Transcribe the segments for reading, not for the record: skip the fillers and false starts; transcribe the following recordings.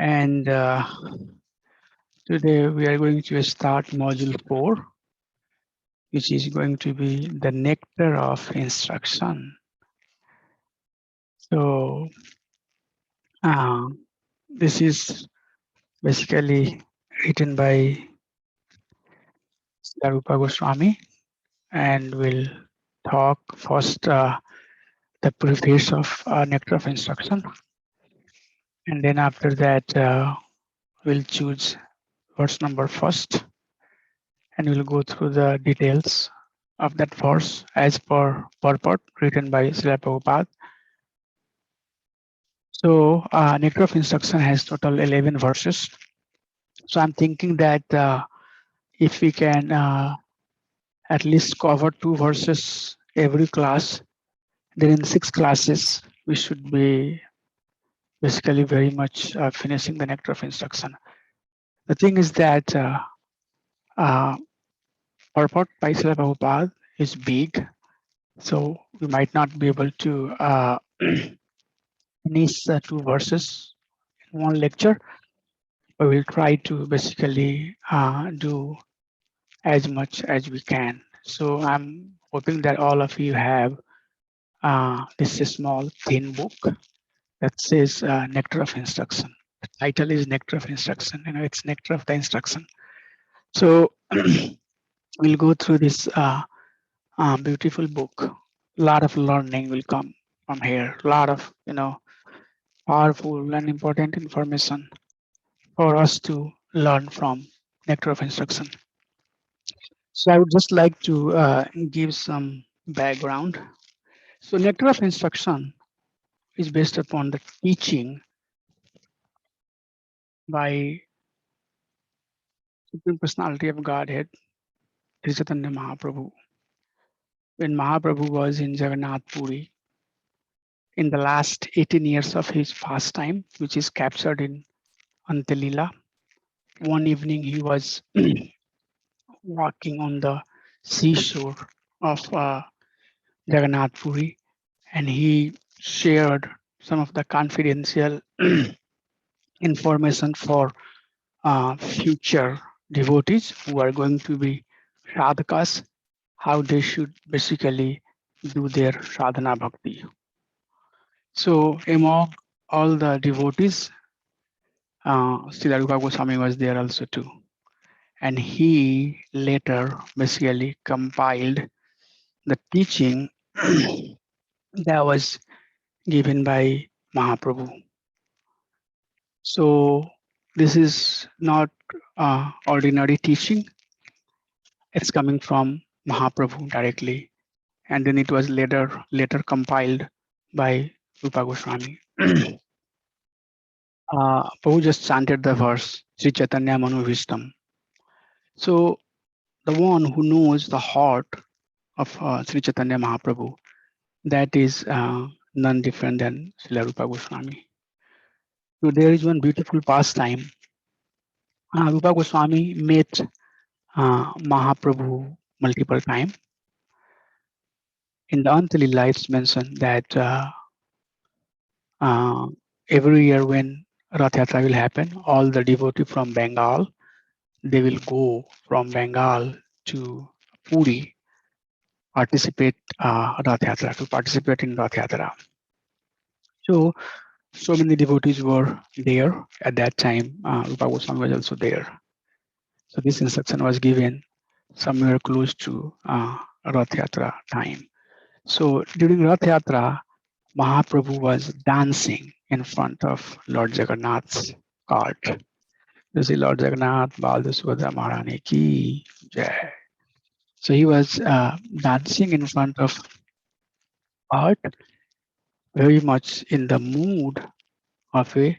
And today we are going to start module 4, which is going to be the nectar of instruction. So this is basically written by Srila Rupa Goswami, and we'll talk first the preface of nectar of instruction, and then after that we'll choose verse number first, and we'll go through the details of that verse as per purport written by Srila Prabhupada. So Nectar of Instruction has total 11 verses. So I'm thinking that if we can at least cover 2 verses every class, then in 6 classes we should be basically very much finishing the Nectar of Instruction. The thing is that uh, purport by Srila Prabhupada is big, so we might not be able to finish 2 verses in one lecture, but we'll try to basically do as much as we can. So I'm hoping that all of you have this small thin book that says Nectar of Instruction. The title is Nectar of Instruction. It's Nectar of the Instruction. So we'll go through this beautiful book. A lot of learning will come from here. A lot of powerful and important information for us to learn from Nectar of Instruction. So I would just like to give some background. So Nectar of Instruction is based upon the teaching by Supreme Personality of Godhead, Sri Chaitanya Mahaprabhu. When Mahaprabhu was in Jagannath Puri in the last 18 years of his pastime, which is captured in Antelila, one evening he was walking on the seashore of Jagannath Puri, and he shared some of the confidential information for future devotees who are going to be sadhakas, how they should basically do their sadhana bhakti. So among all the devotees, Srila Rupa Goswami was there also too. And he later basically compiled the teaching that was given by Mahaprabhu. So this is not ordinary teaching. It's coming from Mahaprabhu directly, and then it was later compiled by Rupa Goswami. Prabhu just chanted the verse Sri Chaitanya Manobhishtam. So the one who knows the heart of Sri Chaitanya Mahaprabhu, that is none different than Srila Rupa Goswami. So there is one beautiful pastime. Rupa Goswami met Mahaprabhu multiple times. In the Antalila, it's mentioned that every year when Rath Yatra will happen, all the devotees from Bengal, they will go from Bengal to Puri participate Rath Yatra, to participate in Rath Yatra. So many devotees were there at that time. Rupa Goswami was also there. So this instruction was given somewhere close to Rath Yatra time. So during Rath Yatra, Mahaprabhu was dancing in front of Lord Jagannath's cart. You see, Lord Jagannath, Balda Subhadra Maharani ki jai. So he was dancing in front of cart, very much in the mood of a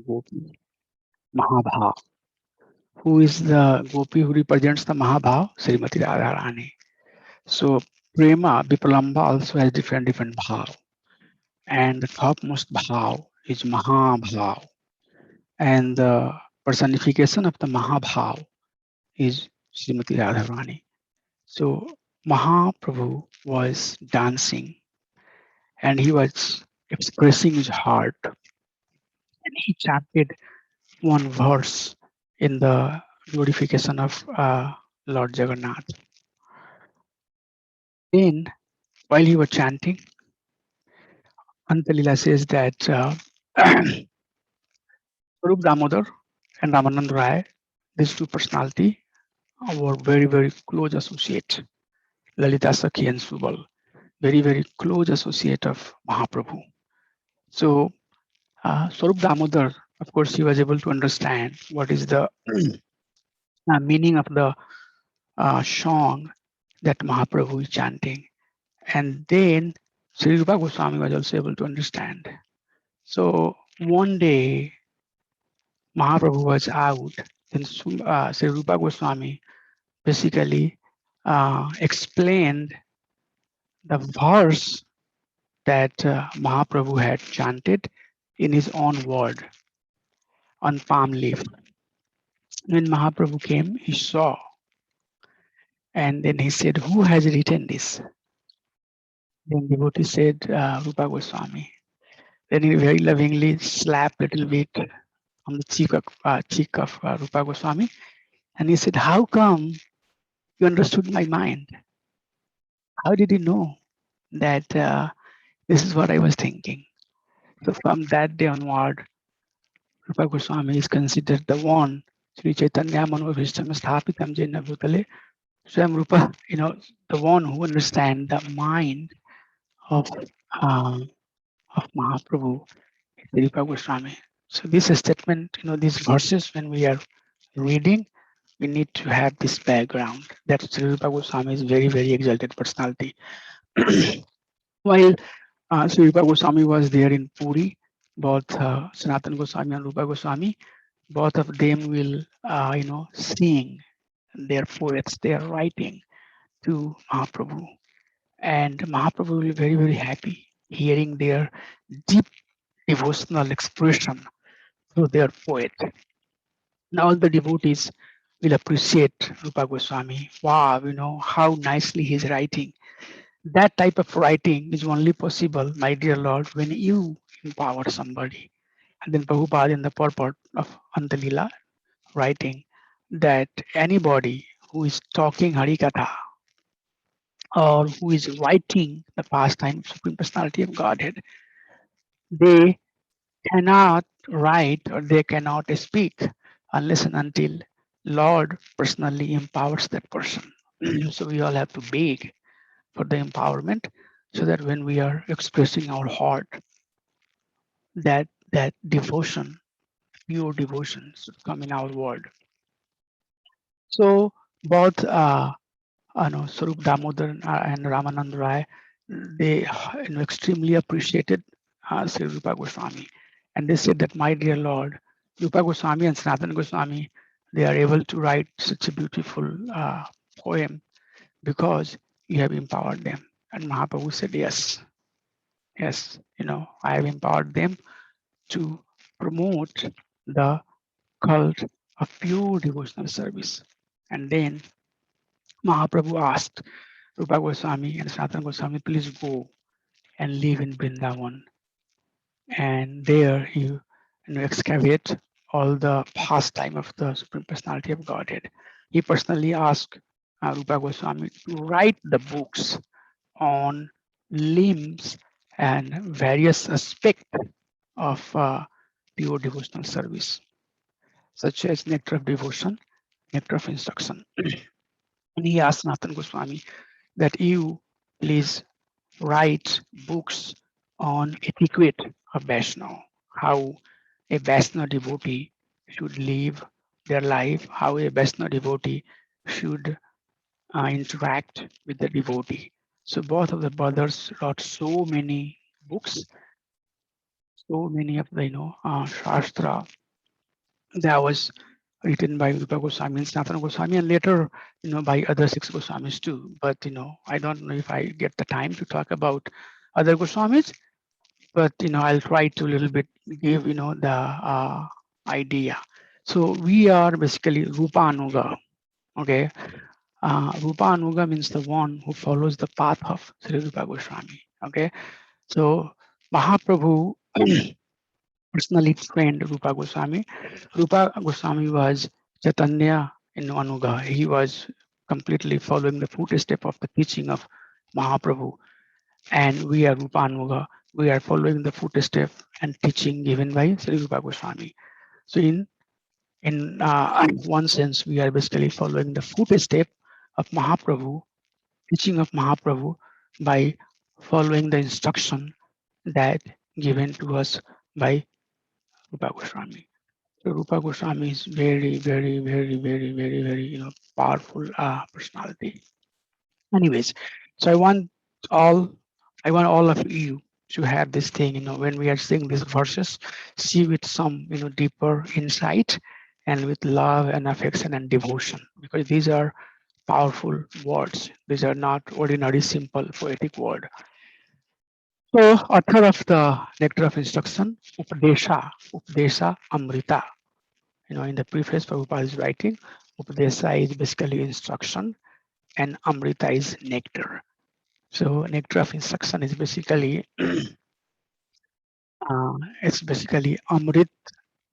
gopi, Mahabhav. Who is the gopi who represents the Mahabhav? Srimati Radharani. So Prema, Vipralamba also has different bhav. And the topmost bhav is Mahabhav. And the personification of the Mahabhav is Srimati Radharani. So Mahaprabhu was dancing and he was expressing his heart and he chanted one verse in the glorification of Lord Jagannath. Then, while he was chanting, Antalila says that Rup Damodar and Ramanand Rai, these two personality, were very, very close associate. Lalita Sakhi and Subal, very, very close associate of Mahaprabhu. So, Swarup Damodar, of course, he was able to understand what is the meaning of the song that Mahaprabhu is chanting. And then Sri Rupa Goswami was also able to understand. So one day Mahaprabhu was out, then Sri Rupa Goswami basically explained the verse that Mahaprabhu had chanted in his own word on palm leaf. When Mahaprabhu came, he saw, and then he said, "Who has written this?" Then devotee said, "Rupa Goswami." Then he very lovingly slapped a little bit on the cheek of Rupa Goswami, and he said, "How come you understood my mind? How did you know that this is what I was thinking?" So from that day onward, Rupa Goswami is considered the one, Sri Chaitanya Manobhishtam Sthapitam Jena Bhutale. Swam Rupa, the one who understands the mind of uh, of Mahaprabhu, Sri Rupa Goswami. So this statement, these verses, when we are reading, we need to have this background that Sri Rupa Goswami is very, very exalted personality. While Sri Rupa Goswami was there in Puri, both Sanatan Goswami and Rupa Goswami, both of them will, sing their poets, they are writing to Mahaprabhu. And Mahaprabhu will be very, very happy hearing their deep devotional expression through their poet. Now all the devotees will appreciate Rupa Goswami. Wow, how nicely he's writing. That type of writing is only possible, my dear Lord, when you empower somebody. And then Prabhupada in the purport of Antalila writing that anybody who is talking Harikatha or who is writing the pastime of Supreme Personality of Godhead, they cannot write or they cannot speak unless and until Lord personally empowers that person. So we all have to beg for the empowerment so that when we are expressing our heart, that devotion, pure devotion should come in our word. So both Sarup Damodar and Ramanand Rai, they extremely appreciated Sri Rupa Goswami. And they said that, my dear Lord, Rupa Goswami and Sanatana Goswami, they are able to write such a beautiful poem because you have empowered them. And Mahaprabhu said, yes, yes, I have empowered them to promote the cult of pure devotional service. And then Mahaprabhu asked Rupa Goswami and Sanatana Goswami, please go and live in Vrindavan. And there you excavate all the pastime of the Supreme Personality of Godhead. He personally asked Rupa Goswami to write the books on limbs and various aspects of pure devotional service, such as nectar of devotion, nectar of instruction. And he asked Nathan Goswami that you please write books on etiquette of Vaishnava, how a Vaishnava devotee should live their life, how a Vaishnava devotee should interact with the devotee. So both of the brothers wrote so many books, so many of the Shastra that was written by Rupa Goswami and Sanatana Goswami, and later by other six Goswamis too. But I don't know if I get the time to talk about other Goswamis, but I'll try to a little bit give the idea. So we are basically Rupa Anuga. Okay, Rupa Anuga means the one who follows the path of Sri Rupa Goswami. Okay, so Mahaprabhu personally trained Rupa Goswami. Rupa Goswami was Chaitanya in Anuga. He was completely following the footstep of the teaching of Mahaprabhu. And we are Rupa Anuga. We are following the footstep and teaching given by Sri Rupa Goswami. So in one sense, we are basically following the footstep of Mahaprabhu, teaching of Mahaprabhu by following the instruction that given to us by Rupa Goswami. So Rupa Goswami is very, very, very, very, very, very, powerful personality. Anyways, so all, I want all of you to have this thing, when we are seeing these verses, see with some, deeper insight and with love and affection and devotion, because these are powerful words. These are not ordinary, simple, poetic word. So, author of the Nectar of Instruction, Upadesha Amrita. In the preface Prabhupada is writing, Upadesha is basically instruction and Amrita is nectar. So nectar of instruction is basically it's basically Amrit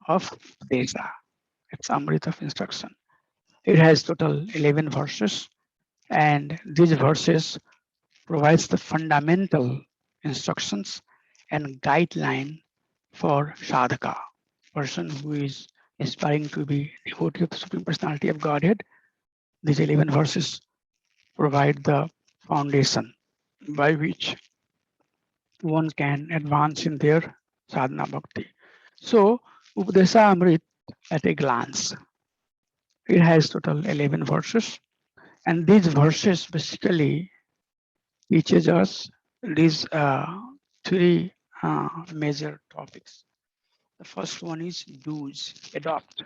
of Upadesha. It's Amrit of instruction. It has total 11 verses, and these verses provides the fundamental instructions and guideline for sadhaka, person who is aspiring to be devotee of the Supreme Personality of Godhead. These 11 verses provide the foundation by which one can advance in their sadhana bhakti. So, Upadesha Amrit at a glance, it has total 11 verses, and these verses basically teaches us these three major topics. The first one is do's, adopt.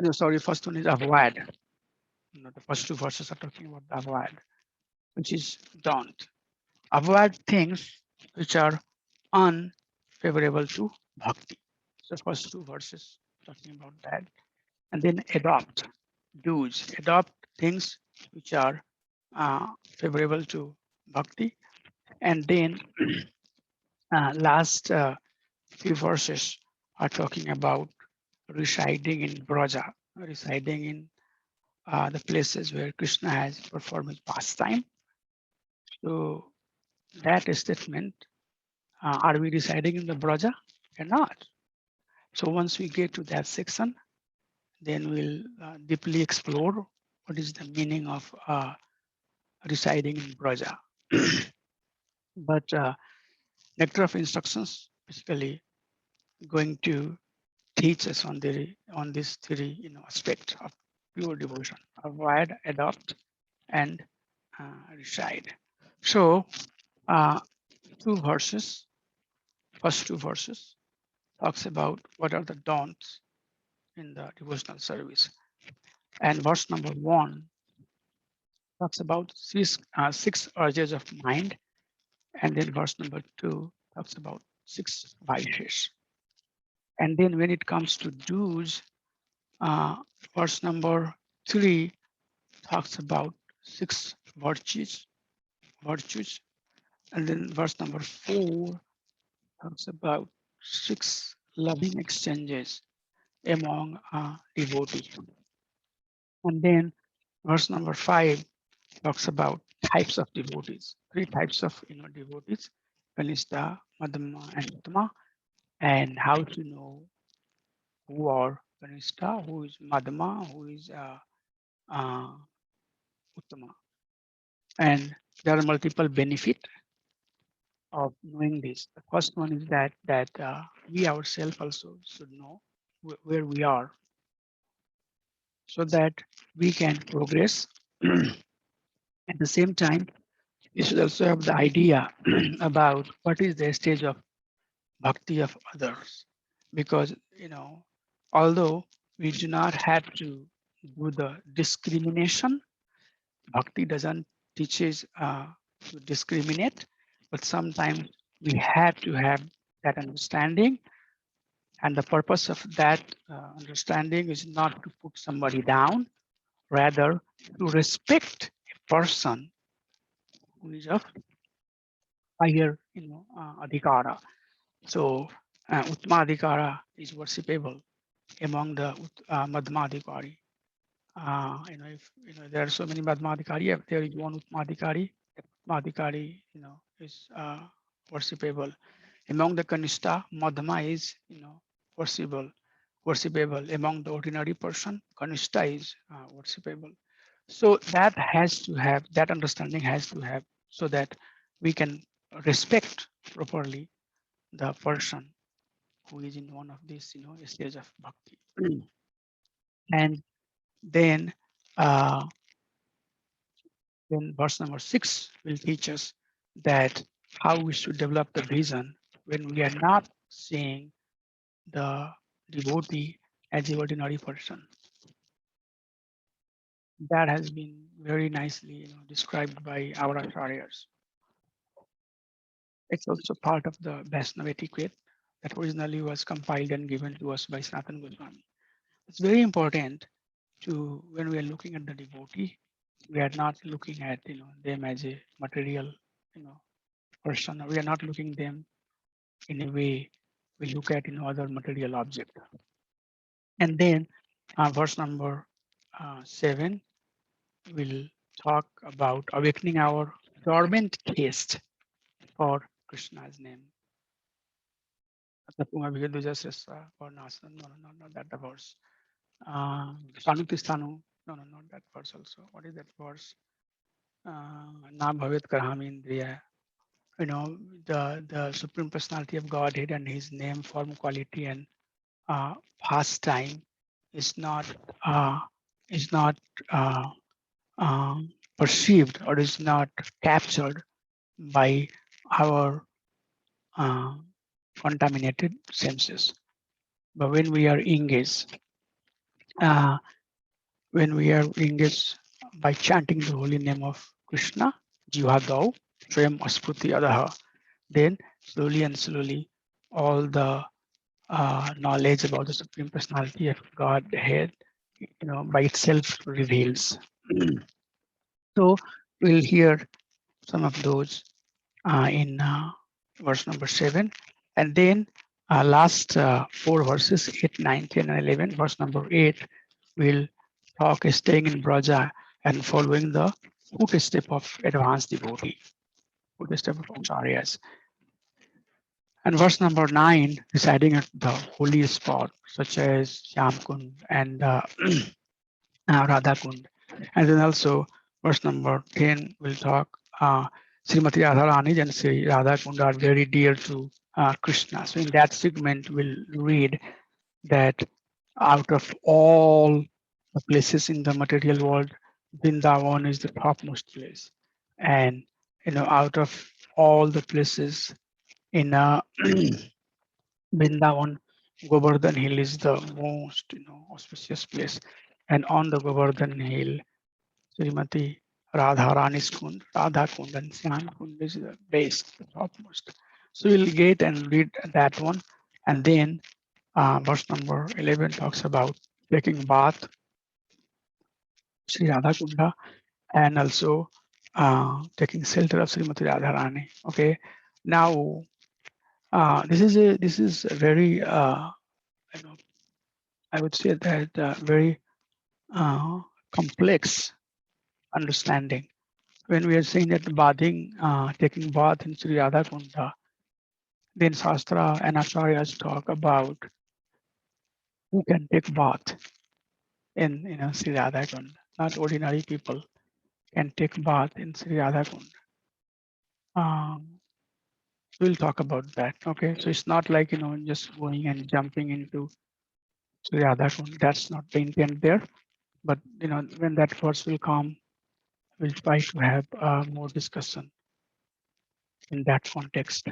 No, sorry, first one is avoid. The first two verses are talking about the avoid, which is don't. Avoid things which are unfavorable to bhakti. So first two verses talking about that. And then adopt, do's, adopt things which are favorable to bhakti. And then last few verses are talking about residing in Braja, residing in the places where Krishna has performed his pastime. So that statement, are we residing in the Braja or not? So once we get to that section, then we'll deeply explore what is the meaning of residing in Braja. But nectar of instructions basically going to teach us on this three aspect of pure devotion: avoid, adopt, and reside. So two verses, first two verses talks about what are the don'ts in the devotional service, and verse number 1 talks about six urges of mind, and then verse number 2 talks about six vices. And then when it comes to do's, uh, verse number 3 talks about six virtues, and then verse number 4 talks about six loving exchanges among devotees. And then verse number 5 talks about types of devotees, three types of devotees: Kanishta, Madhama, and Uttama, and how to know who are Kanishta, who is Madhama, who is uh, Uttama. And there are multiple benefits of knowing this. The first one is that we ourselves also should know where we are, so that we can progress. At the same time, we should also have the idea about what is the stage of bhakti of others, because although we do not have to do the discrimination, bhakti doesn't teaches to discriminate, but sometimes we have to have that understanding, and the purpose of that understanding is not to put somebody down, rather to respect a person who is of higher adhikara. So Uttmadhikara is worshipable among the Madhmadhikari. If there are so many Madhmadhikari, if there is one Uttmadhikari, Madhikari, is worshipable. Among the Kanishta, Madhma is, worshipable. Among the ordinary person, Kanishta is worshipable. So that understanding has to have, so that we can respect properly the person who is in one of these, stage of bhakti. And then, uh, then verse number 6 will teach us that how we should develop the vision when we are not seeing the devotee as an ordinary person. That has been very nicely, described by our acharyas. It's also part of the Vaishnava etiquette that originally was compiled and given to us by Sanatana Goswami. It's very important to, when we are looking at the devotee, we are not looking at them as a material person. We are not looking them in a way we look at other material object. And then verse number 7 will talk about awakening our dormant taste for Krishna's name. Or not that the verse. Sanutistanu, no, not that verse also. What is that verse? Na bhavet karhami indriya. The Supreme Personality of Godhead and His name, form, quality, and pastime is not uh, is not uh, perceived or is not captured by our uh, contaminated senses. But uh, when we are engaged by chanting the holy name of Krishna, Jivadau, Swayam Aspruti Adaha, then slowly and slowly all the knowledge about the Supreme Personality of Godhead, by itself reveals. So we'll hear some of those in verse number 7. And then last 4 verses, 8, 9, 10, and 11, verse number 8, will talk staying in Braja and following the footstep of advanced devotee, footstep of acharyas. And verse number 9, residing at the holy spot, such as Shyamkund and Radha Kund. And then also verse number 10 will talk Srimati Radharani and Sri Radha Kund are very dear to Krishna. So in that segment, we'll read that out of all the places in the material world, Vrindavan is the topmost place. And out of all the places in Vrindavan, Govardhan Hill is the most auspicious place. And on the Govardhan Hill, Srimati Radharani's Kund, Radha Kund and Shyam Kund is the base, the topmost. So we'll get and read that one. And then verse number 11 talks about taking bath, Sri Radha Kunda, and also taking shelter of Srimati Radharani. Okay. Now, this is a very, you know, I would say that very complex understanding. When we are saying that bathing, taking bath in Sri Radha Kunda, then Shastra and Acharyas talk about who can take bath in Sri Radha Kunda. Not ordinary people can take bath in Sri Radha Kunda. We'll talk about that. Okay, so it's not like just going and jumping into Sri Radha Kunda. That's not the intent there. But when that verse will come, we'll try to have more discussion in that context.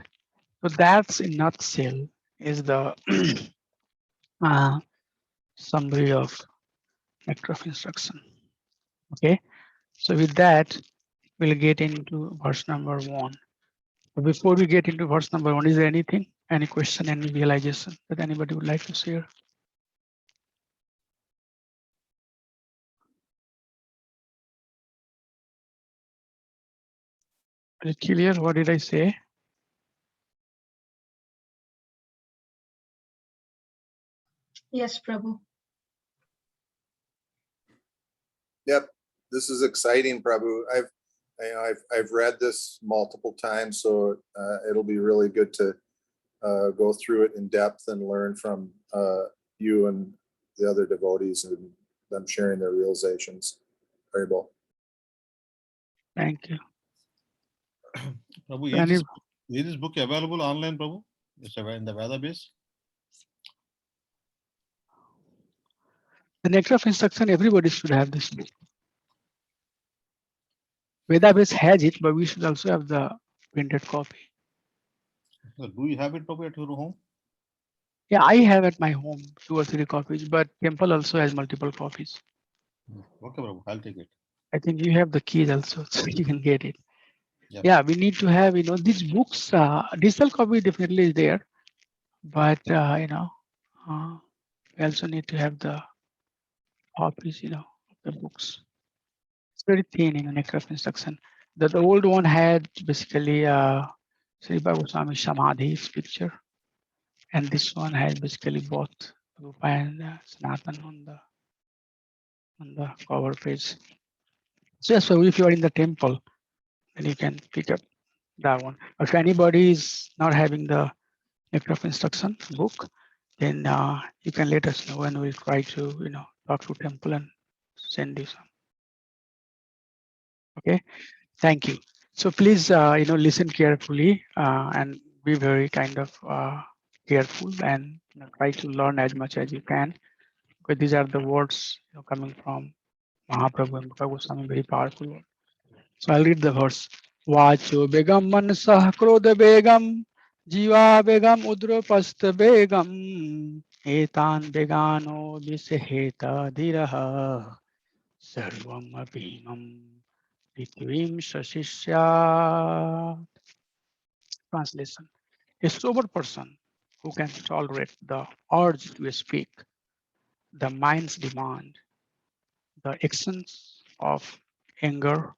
So that's in nutshell is the uh, summary of nectar of instruction. Okay, so with that, we'll get into verse number 1. But before we get into verse number 1, is there anything, any question, any realization that anybody would like to share? Is it clear? What did I say? Yes, Prabhu. Yep, this is exciting, Prabhu. I've read this multiple times, so it'll be really good to go through it in depth and learn from you and the other devotees and them sharing their realizations. Very well. Thank you. Prabhu, Any- is this book available online, Prabhu? It's in the database. The Nectar of Instruction, everybody should have this book. Vedabase has it, but we should also have the printed copy. So do you have it, Prabhu, at your home? Yeah, I have at my home 2 or 3 copies, but temple also has multiple copies. Okay, Prabhu, I'll take it. I think you have the keys also, so you can get it. Yep. Yeah, we need to have, these books, digital copy definitely is there, but, we also need to have the copies, of the books. It's very thin in the Nectar of Instruction. The old one had basically Sri Goswami Samadhi's picture, and this one has basically both Rupa and Sanatan on the cover page. So, yes, so if you are in the temple, then you can pick up that one. If anybody is not having the Nectar of Instruction book, then you can let us know and we'll try to, talk to temple and send you some. Okay, thank you. So please, listen carefully and be very kind of careful and try to learn as much as you can, because these are the words coming from Mahaprabhu and Bhagavad Goswami, very powerful word. So I'll read the verse. Vacho begam mansah krodha begam jiva begam udropastha begam etan begano viseheta dhiraha sarvam abhimam Prithvim Shashishya. Translation. A sober person who can tolerate the urge to speak, the mind's demand, the actions of anger,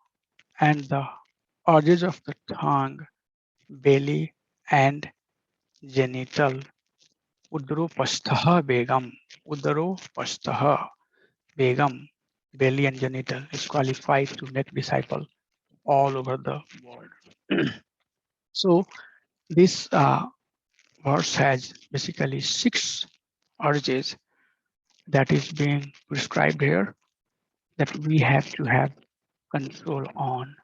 and the urges of the tongue, belly, and genital. Udro Pastha Begam. Udro Pastha Begam. Belly and genital is qualified to make disciple all over the world. So this verse has basically 6 urges that is being prescribed here that we have to have control on.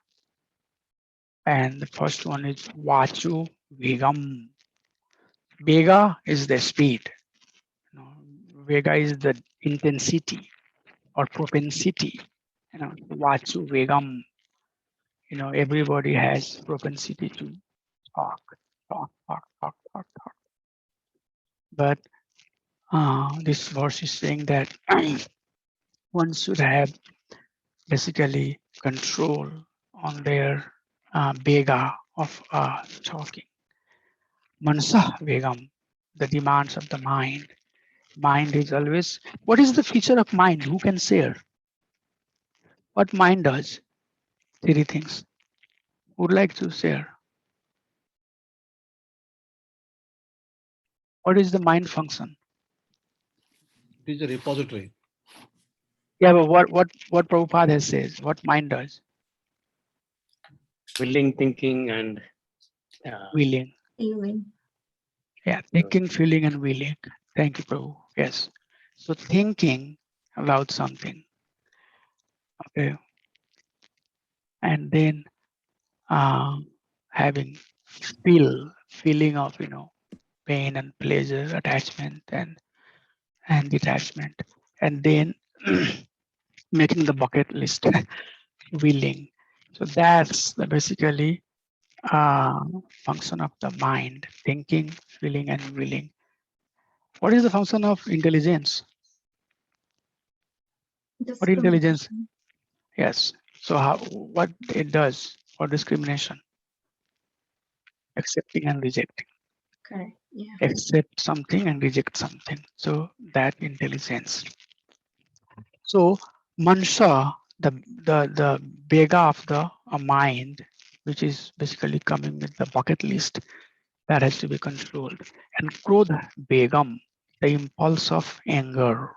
And the first one is Vachu Vegam. Vega is the speed. Vega is the intensity or propensity. Vachu Vegam. Everybody has propensity to talk. But this verse is saying that one should have basically control on their vega of talking. Mansa vegam, the demands of the mind. Mind is always, what is the feature of mind? Who can share? What mind does? 3 things. Would like to share? What is the mind function? It is a repository. Yeah, but what Prabhupada has says, what mind does? Willing, thinking, and Willing. Feeling. Yeah, thinking, feeling, and willing. Thank you, Prabhu. Yes. So thinking about something. Okay. And then having feeling of pain and pleasure, attachment and detachment, and then making the bucket list, willing. So that's the basically function of the mind: thinking, feeling, and willing. What is the function of intelligence? What intelligence? Discrimination. Yes. So what it does for discrimination? Accepting and rejecting. Correct. Yeah. Accept something and reject something. So that intelligence. So Mansa, the Bega of the mind, which is basically coming with the bucket list, that has to be controlled. And Krodha Begam, the impulse of anger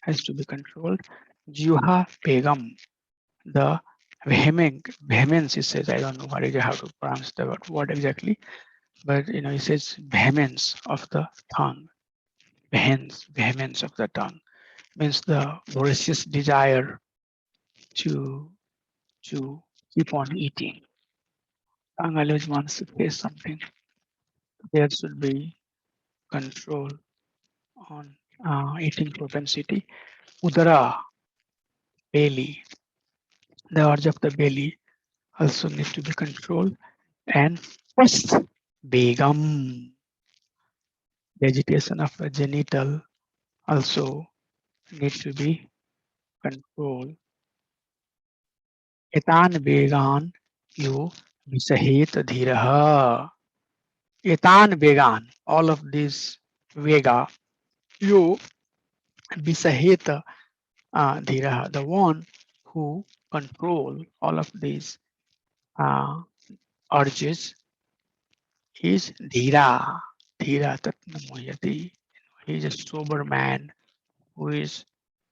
has to be controlled. Juha Begum, the vehemence, he says, I don't know what is how to pronounce the word exactly, but he says vehemence of the tongue. Vehemence of the tongue means the voracious desire to to keep on eating. Tongue always wants to say something. There should be control on eating propensity. Udara, belly, the urge of the belly also need to be controlled. And first, begum, the agitation of the genital also need to be controlled. Etan vegan you visahit dhiraha. Etan vegan, all of these vega, you visahit dhiraha, the one who control all of these uh, urges is dhira. Dhira tatna mohyati. He is a sober man who is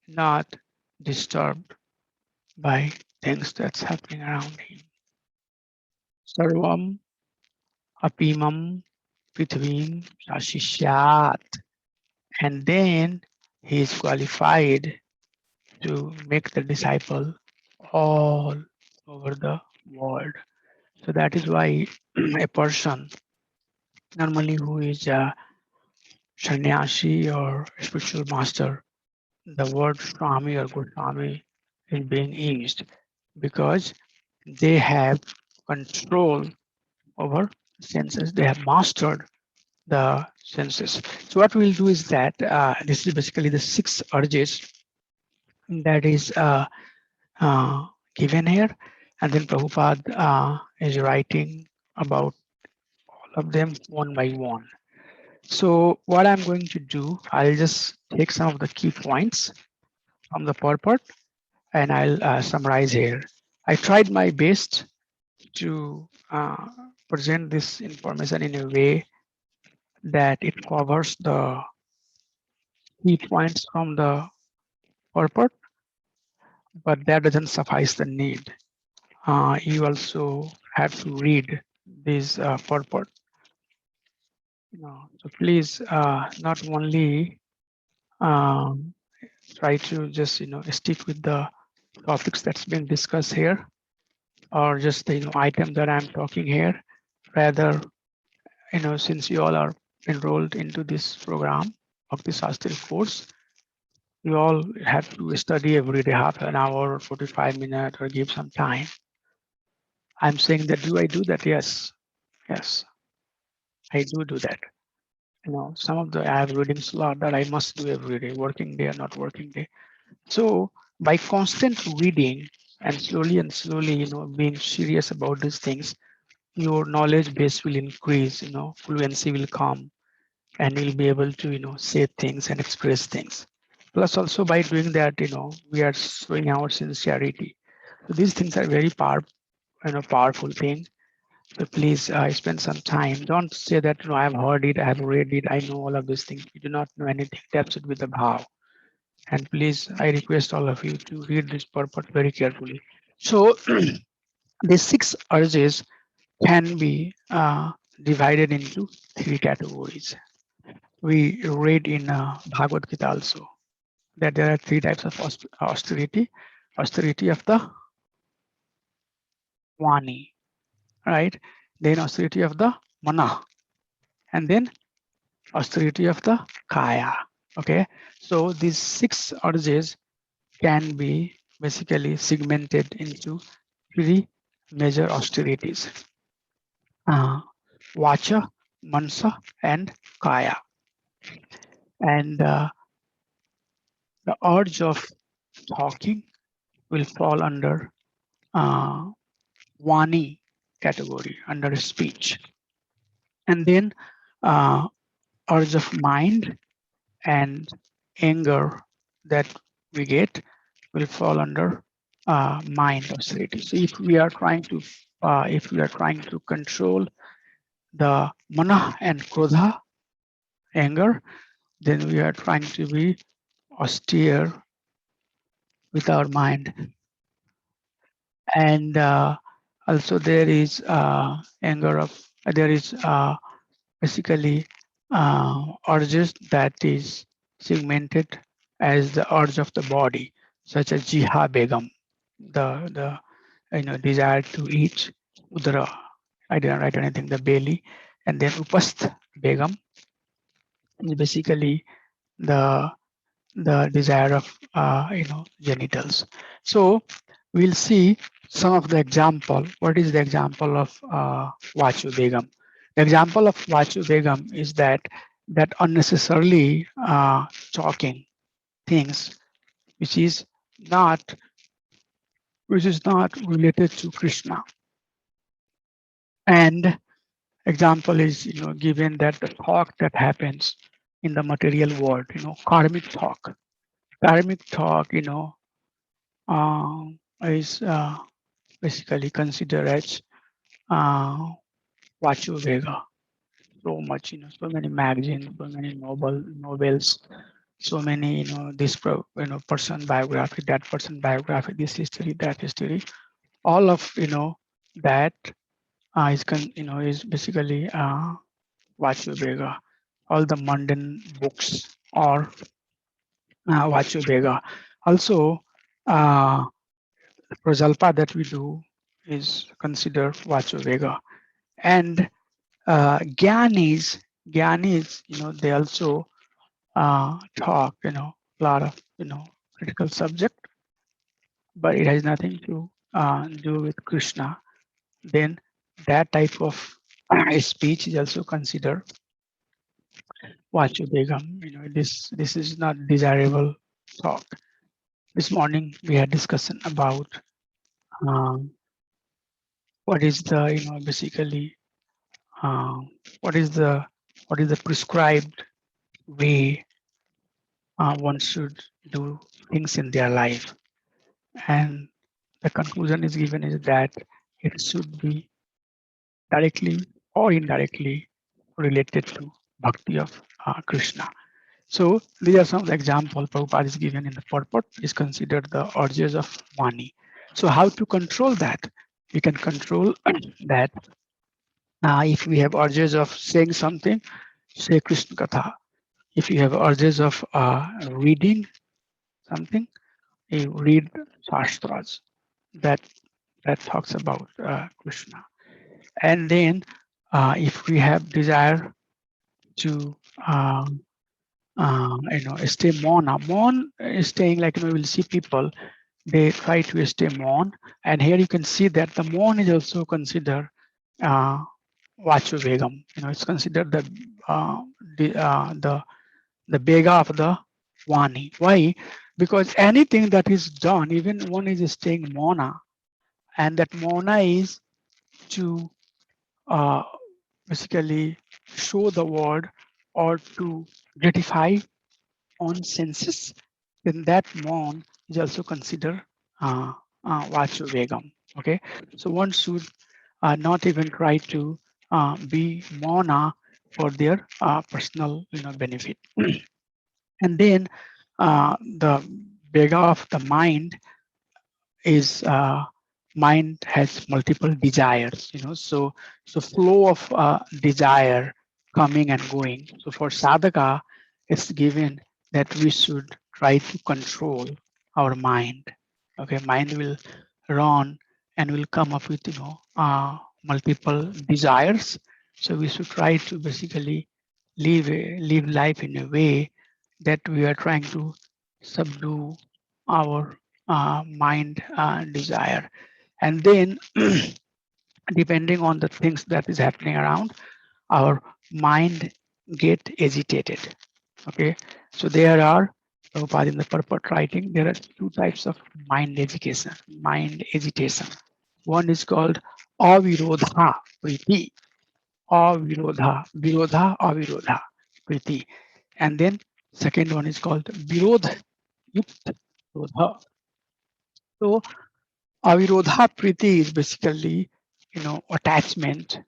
not disturbed by things that's happening around him. Sarvam apimam prithvim sashishyat. And then he is qualified to make the disciple all over the world. So that is why a person normally who is a sannyasi or spiritual master, the word Swami or Goswami is being used because they have control over senses. They have mastered the senses. So what we'll do is that this is basically the 6 urges that is given here. And then Prabhupada is writing about all of them one by one. So what I'm going to do, I'll just take some of the key points from the purport and I'll summarize here. I tried my best to present this information in a way that it covers the key points from the purport, but that doesn't suffice the need. You also have to read this purport. So please not only um, try to just stick with the topics that's been discussed here, or just the item that I'm talking here. Rather, since you all are enrolled into this program of the Shastri course, you all have to study every day, half an hour, 45 minutes, or give some time. I'm saying that, do I do that? Yes, yes, I do that. Some of the I have reading slot that I must do every day, working day or not working day. So by constant reading and slowly, being serious about these things, your knowledge base will increase, fluency will come, and you'll be able to, say things and express things. Plus also by doing that, we are showing our sincerity. So these things are very powerful thing. So please spend some time. Don't say that, I have heard it, I have read it, I know all of these things. You do not know anything. That should be the bhav. And please, I request all of you to read this purport very carefully. So the 6 urges can be divided into 3 categories. We read in Bhagavad Gita also that there are 3 types of austerity. Austerity of the Vani, right? Then austerity of the Mana, and then austerity of the Kaya. Okay, so these 6 urges can be basically segmented into 3 major austerities: Vacha, Mansa, and Kaya. And the urge of talking will fall under Vani category, under speech. And then urge of mind and anger that we get will fall under mind austerity. So if we are trying to control the mana and krodha anger, then we are trying to be austere with our mind. And also there is anger of, there is basically urges that is segmented as the urge of the body, such as Jiha Begum, the desire to eat, Udara, I didn't write anything, the belly, and then Upast Begum is basically the desire of genitals. So we'll see some of the example. What is the example of Vachu Begum? The example of Vachu Begum is that unnecessarily talking things which is not related to Krishna. And example is given that the talk that happens in the material world, karmic talk. Karmic talk, is basically considered as uh, Vachu Vega. So much, so many magazines, so many novels, so many, this person biography, that person biography, this history, that history. All of that is basically Vachu Vega. All the mundane books or Vachu Vega. Also, Prajalpa that we do is considered Vachu Vega. And Gyanis, they also talk, a lot of, critical subject, but it has nothing to do with Krishna. Then that type of speech is also considered Vachubegam. This is not desirable talk. This morning we had discussion about um, what is the, basically what is the prescribed way one should do things in their life. And the conclusion is given is that it should be directly or indirectly related to bhakti of Krishna. So these are some of the examples Prabhupada is given in the purport is considered the urges of Vani. So how to control that? We can control that if we have urges of saying something, say Krishna Katha. If you have urges of reading something, you read Shastras that talks about Krishna. And then if we have desire to stay mon is staying like we'll see people, they try to stay mon, and here you can see that the mon is also considered Vachu Vegam. It's considered the Bega of the Vani. Why? Because anything that is done, even one is staying Mona, and that Mona is to basically show the world or to gratify on senses, then that Mon is also considered Vachu Vegam. Okay, so one should not even try to be Mona for their personal benefit. And then the Vega of the mind is mind has multiple desires, so flow of desire coming and going. So for sadhaka, it's given that we should try to control our mind. Okay, mind will run and will come up with multiple desires. So we should try to basically live life in a way that we are trying to subdue our mind desire. And then depending on the things that is happening around, our mind get agitated. Okay, so there are, Prabhupada in the purport writing, there are two types of mind agitation. One is called avirodha priti, avirodha priti, and then second one is called virodh yukt rodha. So avirodha priti is basically attachment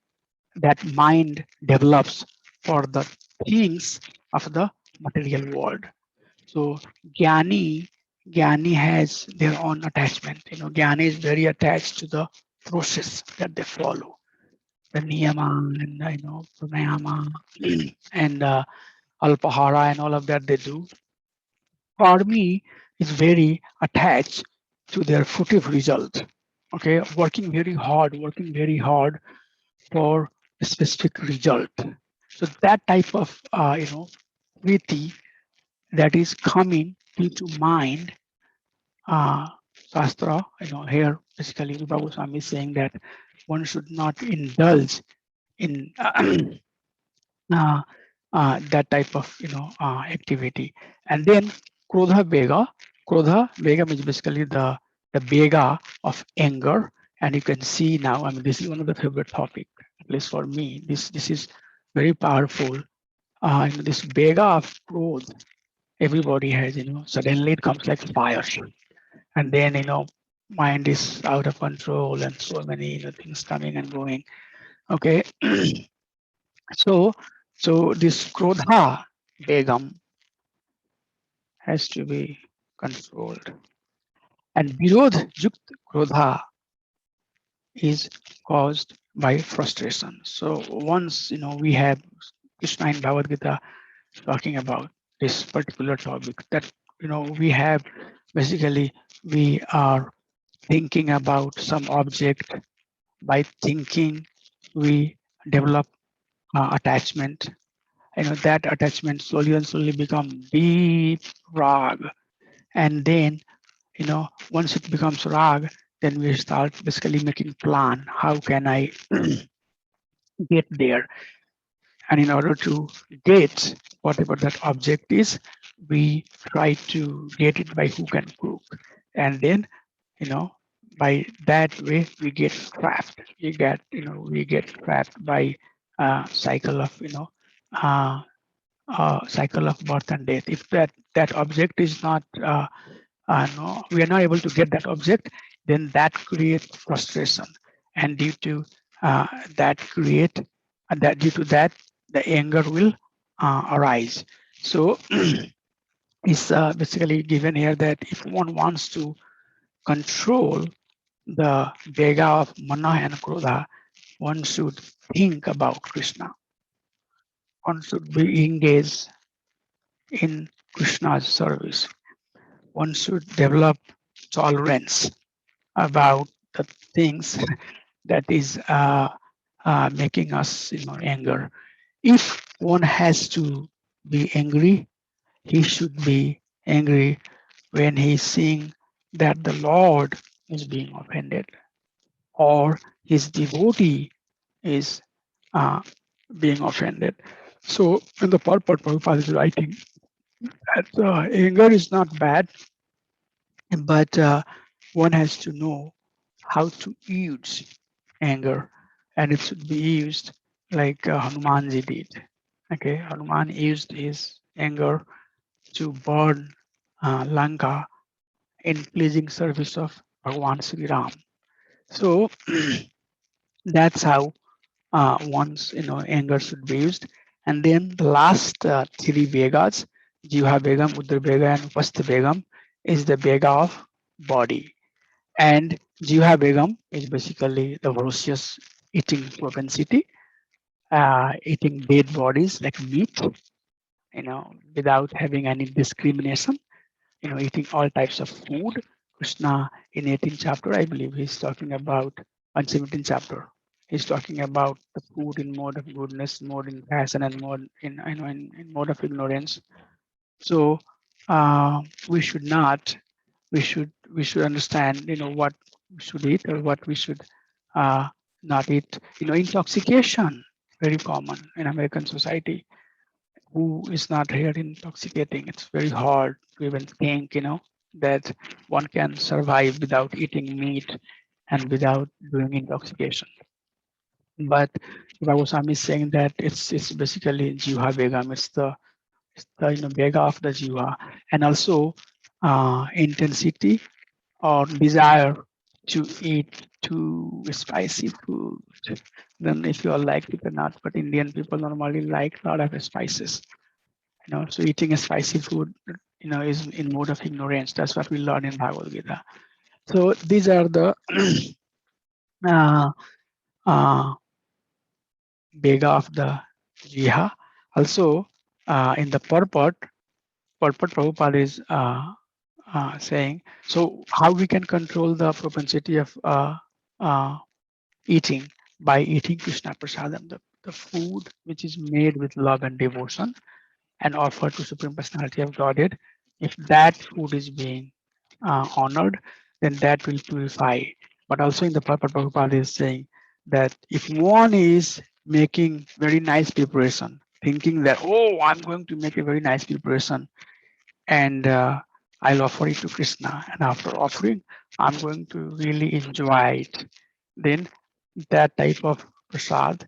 that mind develops for the things of the material world. So Gyani has their own attachment. Gyani is very attached to the process that they follow, the niyama and pranayama and alpahara and all of that they do. Karmi is very attached to their fruitive result. Okay, working very hard for a specific result. So that type of priti that is coming into mind, Shastra, here basically Rupa Goswami is saying that one should not indulge in that type of activity. And then Krodha Vega is basically the Vega of anger. And you can see now, I mean, this is one of the favorite topic, at least for me. This is very powerful. This Vega of growth, everybody has, suddenly it comes like fire. And then, mind is out of control and so many things coming and going. Okay. So, this Krodha Begum has to be controlled. And Virodh Jukt Krodha is caused by frustration. So once, we have Krishna in Bhagavad Gita talking about this particular topic that, we have basically, we are thinking about some object. By thinking, we develop attachment. That attachment slowly and slowly become deep rag, and then once it becomes rag, then we start basically making plan, how can I get there. And in order to get whatever that object is, we try to get it by hook and crook, and then by that way we get trapped. We get trapped by cycle of uh, cycle of birth and death. If that object is not no, we are not able to get that object, then that creates frustration, and due to that create that due to that the anger will arise. So it's basically given here that if one wants to control the Vega of Mana and Krodha, one should think about Krishna. One should be engaged in Krishna's service. One should develop tolerance about the things that is making us anger. If one has to be angry, he should be angry when he's seeing that the Lord is being offended or his devotee is being offended. So in the purport Prabhupada is writing that anger is not bad, but one has to know how to use anger, and it should be used like Hanumanji did. Okay, Hanuman used his anger to burn Lanka in pleasing service of Bhagwan Sri Ram. So that's how one's anger should be used. And then the last three Vegas, Jiva Begam, Udra Bega, and Upastha Begam, is the Bega of body. And Jiva Begam is basically the ferocious eating propensity, eating dead bodies like meat, without having any discrimination, eating all types of food. Krishna in 18th chapter, I believe he's talking about, on 17th chapter, he's talking about the food in mode of goodness, mode in passion, and mode in mode of ignorance. So we should not, we should understand, what we should eat or what we should not eat. Intoxication, very common in American society. Who is not here intoxicating? It's very hard to even think, that one can survive without eating meat and without doing intoxication. But Goswami is saying that it's basically Jiva Begam. It's the Bega of the Jiva, and also intensity or desire to eat too spicy food. Then if you all like it or not, but Indian people normally like a lot of spices. So eating a spicy food, is in mode of ignorance. That's what we learn in Bhagavad Gita. So these are the uh, uh, Bega of the Jiha. Also, in the purport Prabhupada is saying, so how we can control the propensity of uh, eating by eating Krishna Prasadam, the food which is made with love and devotion and offered to Supreme Personality of Godhead. If that food is being honored, then that will purify. But also in the Purport Prabhupada is saying that if one is making very nice preparation, thinking that, oh, I'm going to make a very nice preparation and I'll offer it to Krishna, and after offering, I'm going to really enjoy it, then that type of prasad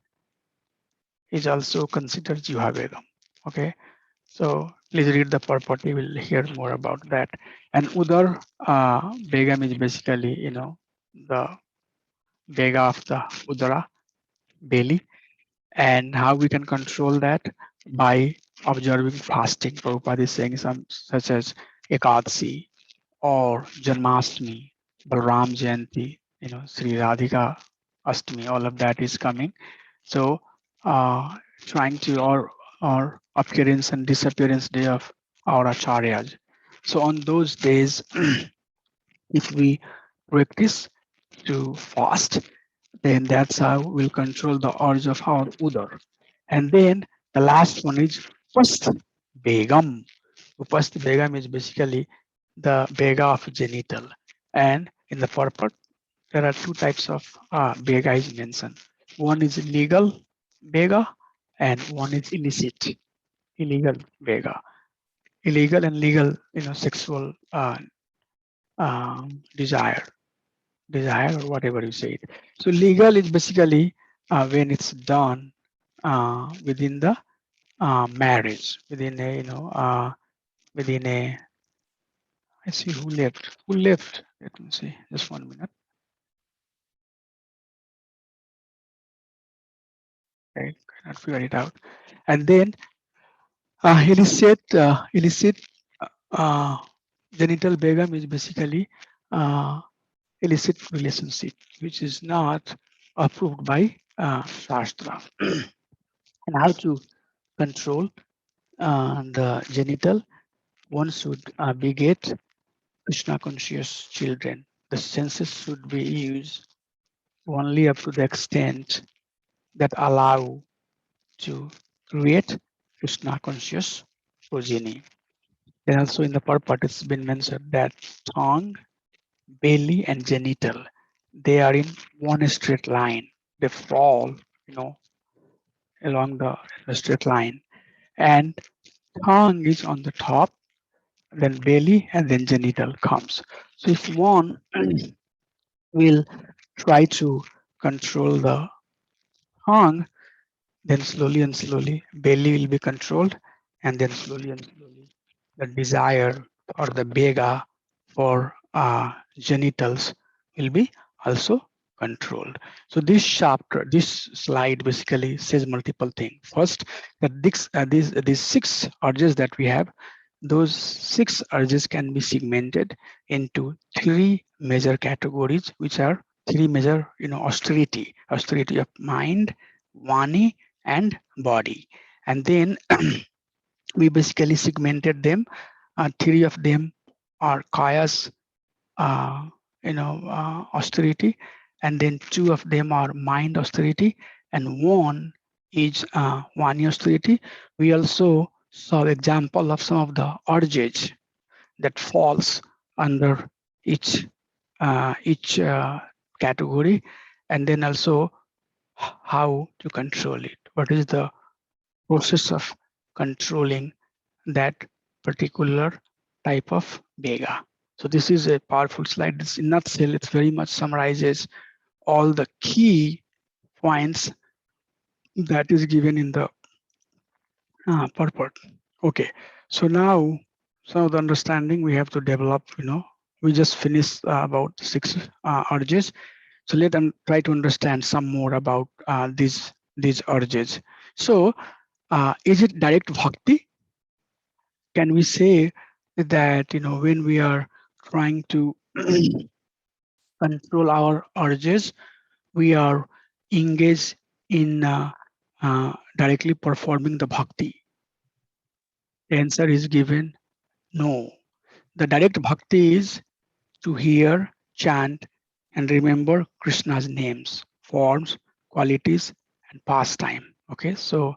is also considered Jiva Begam. Okay, so please read the purport. You will hear more about that. And Udar Begam is basically, the Bega of the Udara belly, and how we can control that by observing fasting. Prabhupada is saying some such as Ekadasi or Janmashtami, Balram Jayanti, Sri Radhika Ashtami, all of that is coming. So trying to or appearance and disappearance day of our acharyas. So on those days, if we practice to fast, then that's how we'll control the urge of our udar. And then the last one is Upast Begam. Upast Begam is basically the Bega of genital. And in the purport, there are two types of Bega is mentioned. One is legal Bega and one is illicit, illegal Bega. Illegal and legal, sexual desire or whatever you say it. So legal is basically when it's done within the marriage, within a, within a, I see who left. Who left? Let me see. Just 1 minute. I cannot figure it out. And then illicit uh, genital begum is basically illicit relationship, which is not approved by Shastra. And how to control the genital, one should beget Krishna conscious children. The senses should be used only up to the extent that allow to create Krishna conscious progeny. Then also in the purport, it's been mentioned that tongue, belly, and genital, they are in one straight line. They fall, along the straight line. And tongue is on the top, then belly, and then genital comes. So if one will try to control the tongue, then slowly and slowly belly will be controlled, and then slowly and slowly the desire or the bega for genitals will be also controlled. So this chapter, this slide basically says multiple things. First, that these 6 urges that we have, those 6 urges can be segmented into 3 major categories, which are 3 major, austerity of mind, vani, and body. And then we basically segmented them. 3 of them are kayas, austerity, and then 2 of them are mind austerity, and 1 is vani austerity. We also saw example of some of the urges that falls under each category, and then also how to control it. What is the process of controlling that particular type of Bega? So this is a powerful slide. This in nutshell, it very much summarizes all the key points that is given in the purport. Okay, so now some of the understanding we have to develop. We just finished about 6 urges. So let them try to understand some more about these urges. So is it direct bhakti? can we say that, when we are trying to control our urges, we are engaged in directly performing the bhakti? The answer is given no. The direct bhakti is to hear, chant, and remember Krishna's names, forms, qualities, and pastime. Okay, so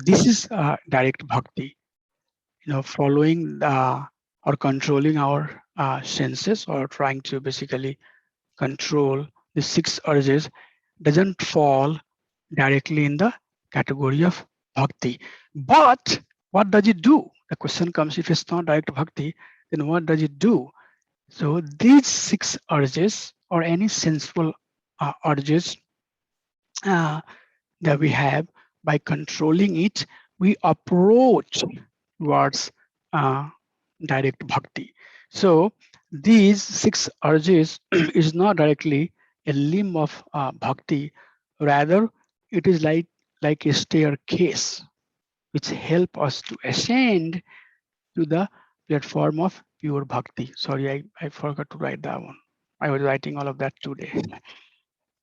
this is direct bhakti. Following or controlling our senses, or trying to basically control the six urges, doesn't fall directly in the category of bhakti. But what does it do? The question comes, if it's not direct bhakti, then what does it do? So these six urges, or any sensual urges that we have, by controlling it, we approach towards uh, direct bhakti. So these six urges is not directly a limb of bhakti, rather it is like a staircase which help us to ascend to the platform of pure bhakti. Sorry, I forgot to write that one. I was writing all of that today.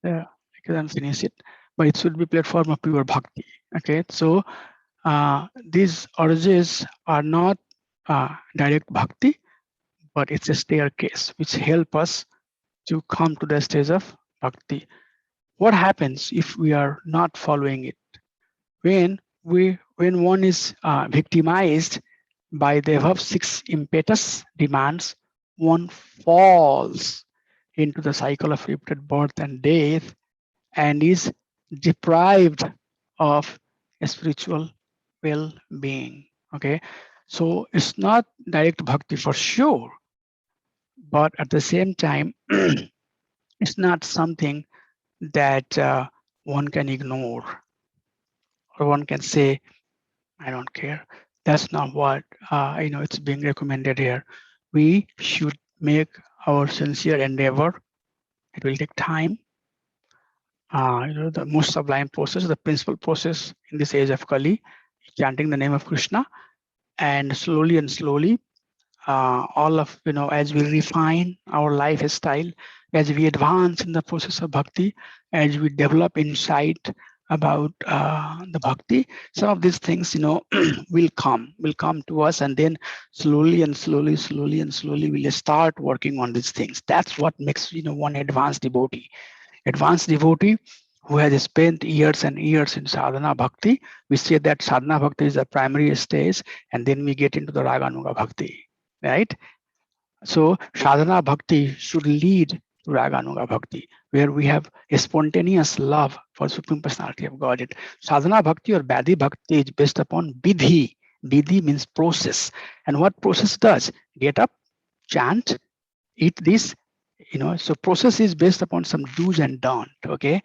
Yeah, I couldn't finish it, but it should be platform of pure bhakti. Okay, so these urges are not direct bhakti, but it's a staircase which help us to come to the stage of bhakti. What happens if we are not following it? When one is victimized by the above six impetus demands, one falls into the cycle of repeated birth and death, and is deprived of a spiritual well-being. Okay, so it's not direct bhakti for sure, but at the same time, it's not something that one can ignore, or one can say, I don't care. That's not what it's being recommended here. We should make our sincere endeavor. It will take time. The most sublime process, the principal process in this age of Kali, chanting the name of Krishna, and slowly, all of as we refine our lifestyle, as we advance in the process of bhakti, as we develop insight about the bhakti, some of these things will come to us, and then slowly we'll start working on these things. That's what makes one advanced devotee. Advanced devotee who has spent years and years in sadhana bhakti. We say that sadhana bhakti is the primary stage, and then we get into the raganuga bhakti, right? So sadhana bhakti should lead to raganuga bhakti, where we have a spontaneous love for Supreme Personality of Godhead. Sadhana bhakti or Bhadi bhakti is based upon vidhi. Vidhi means process. And what process does? Get up, chant, eat this, so process is based upon some do's and don't. Okay,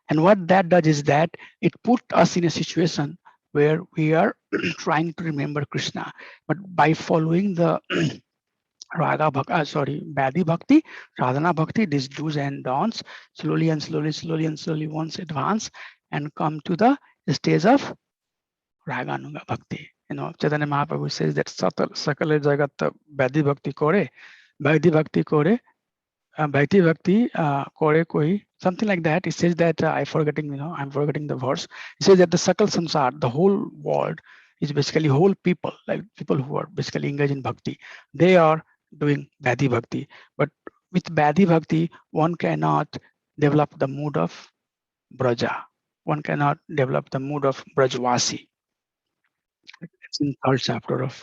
and what that does is that it put us in a situation where we are trying to remember Krishna, but by following the Bhadi Bhakti, Sadhana Bhakti, these do's and don'ts, slowly once advance and come to the stage of Raganuga Bhakti. Chaitanya Mahaprabhu says that Sakala Jagat Bhadi Bhakti Kore, Bhakti Bhakti Kore, Bhakti Bhakti Kore Koi, something like that. It says that I'm forgetting the verse. It says that the Sakal Sansar, the whole world, is basically whole people, like people who are basically engaged in bhakti. They are doing Bhadi Bhakti. But with Bhadi Bhakti, one cannot develop the mood of Braja. One cannot develop the mood of Brajvasi. It's in third chapter of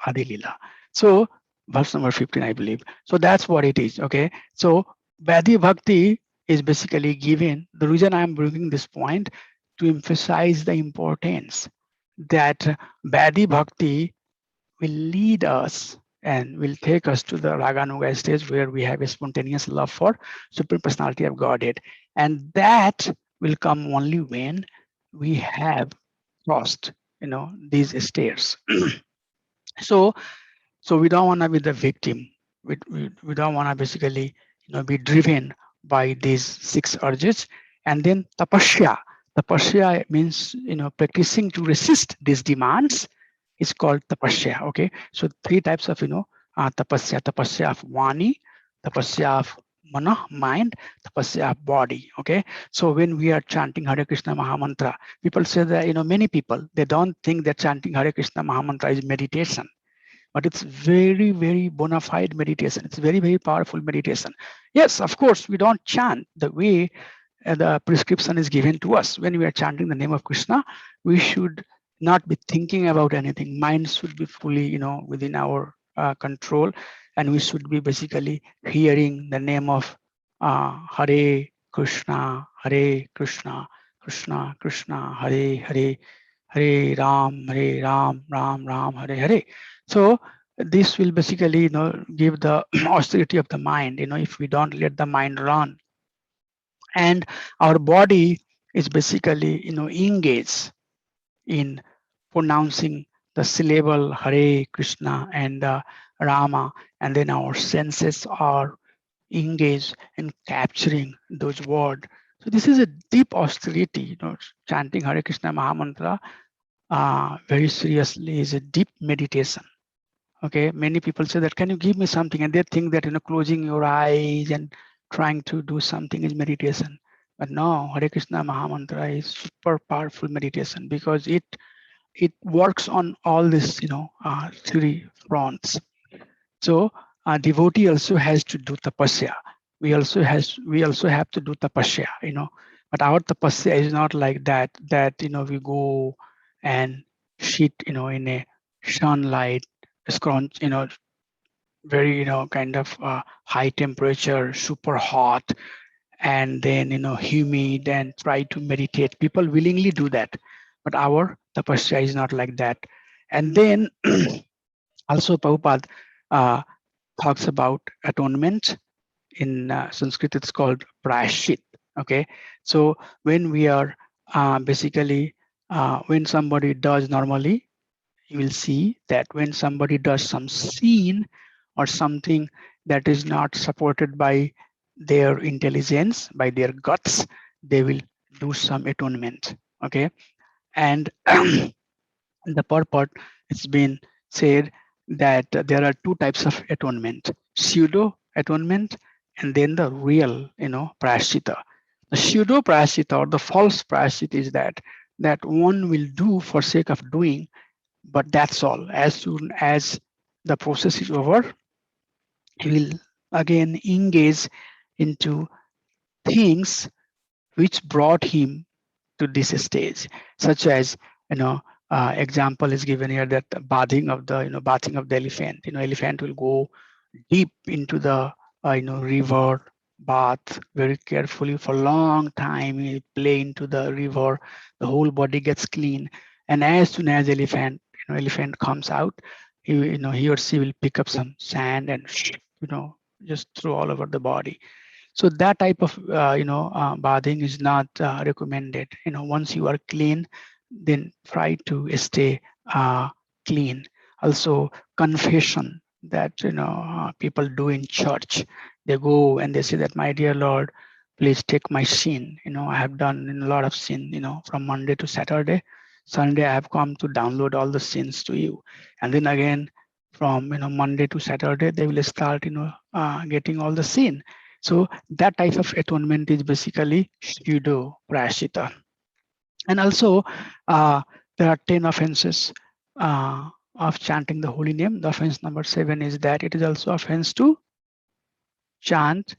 Adi Lila. So verse number 15, I believe. So that's what it is. Okay. So Bhadi Bhakti is basically given. The reason I'm bringing this point to emphasize the importance that Bhadi Bhakti will lead us and will take us to the Raganuga stage, where we have a spontaneous love for Supreme Personality of Godhead. And that will come only when we have crossed, these stairs. So we don't want to be the victim. We don't want to basically, be driven by these six urges. And then tapasya. Tapasya means, practicing to resist these demands is called tapasya. Okay, so three types of, tapasya: tapasya of vani, tapasya of mana, mind, tapasya of body. Okay, so when we are chanting Hare Krishna Mahamantra, people say that, many people, they don't think that chanting Hare Krishna Mahamantra is meditation, but it's very, very bona fide meditation. It's very, very powerful meditation. Yes, of course, we don't chant the way the prescription is given to us. When we are chanting the name of Krishna, we should not be thinking about anything. Mind should be fully, within our control, and we should be basically hearing the name of Hare Krishna, Krishna Krishna, Hare Hare, Hare Ram, Ram Ram, Hare Hare. So this will basically, give the austerity of the mind. If we don't let the mind run, and our body is basically, engaged in pronouncing the syllable Hare Krishna and Rama, and then our senses are engaged in capturing those words. So this is a deep austerity. Chanting Hare Krishna Mahamantra very seriously is a deep meditation. Okay, many people say that, can you give me something? And they think that, closing your eyes and trying to do something is meditation. But no, Hare Krishna Mahamantra is super powerful meditation, because it works on all this, three fronts. So a devotee also has to do tapasya. We also have to do tapasya, but our tapasya is not like that, we go and sit, in a sunlight, scrunch, very, kind of high temperature, super hot, and then, humid, and try to meditate. People willingly do that, but our tapasya is not like that. And then also Prabhupada uh, talks about atonement. In Sanskrit, it's called prayashit. Okay, so when we are basically, when somebody does normally, you will see that when somebody does some sin or something that is not supported by their intelligence, by their guts, they will do some atonement. Okay, and the purport, it's been said that there are two types of atonement: pseudo atonement, and then the real, prayashita. The pseudo prayashita, or the false prayashita, is that one will do for sake of doing, but that's all. As soon as the process is over, he will again engage into things which brought him to this stage, such as, example is given here, that bathing of the, bathing of the elephant. Elephant will go deep into the, river, bath very carefully for a long time. He play into the river, the whole body gets clean, and as soon as elephant comes out, he or she will pick up some sand and, just throw all over the body. So that type of, bathing is not recommended. Once you are clean, then try to stay clean. Also, confession that, people do in church. They go and they say that, my dear Lord, please take my sin. I have done a lot of sin. From Monday to Saturday, Sunday I have come to download all the sins to you, and then again from, Monday to Saturday they will start, getting all the sin. So that type of atonement is basically pseudo prayashita. And also, there are 10 offenses of chanting the holy name. The offense number 7 is that it is also offense to chant.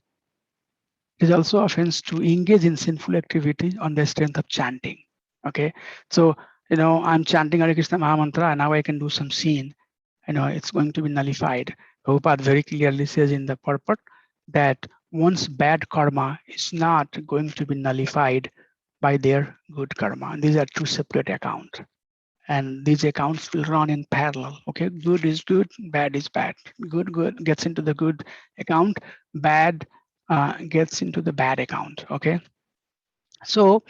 It is also offense to engage in sinful activity on the strength of chanting. Okay, so, I'm chanting Hare Krishna Mahamantra, and now I can do some sin. It's going to be nullified. Prabhupada very clearly says in the purport that one's bad karma is not going to be nullified by their good karma. These are two separate accounts, and these accounts will run in parallel. Okay, good is good, bad is bad. Good gets into the good account, bad gets into the bad account. Okay, so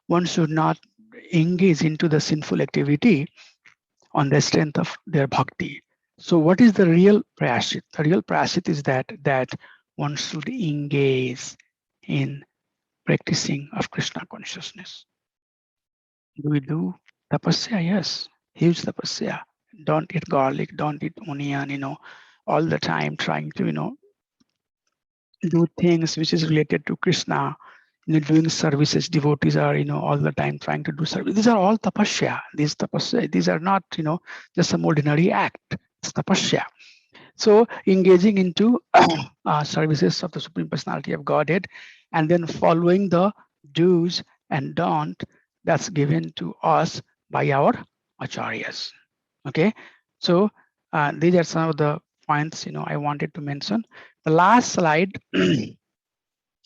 one should not engage into the sinful activity on the strength of their bhakti. So what is the real prayashit? The real prayashit is that one should engage in practicing of Krishna consciousness. Do we do tapasya? Yes, huge tapasya. Don't eat garlic, don't eat onion, all the time trying to, do things which is related to Krishna, doing services. Devotees are, all the time trying to do service. These are all tapasya. These are not, just some ordinary act. It's tapasya. So engaging into services of the Supreme Personality of Godhead, and then following the do's and don't that's given to us by our acharyas. Okay, so these are some of the points I wanted to mention. The last slide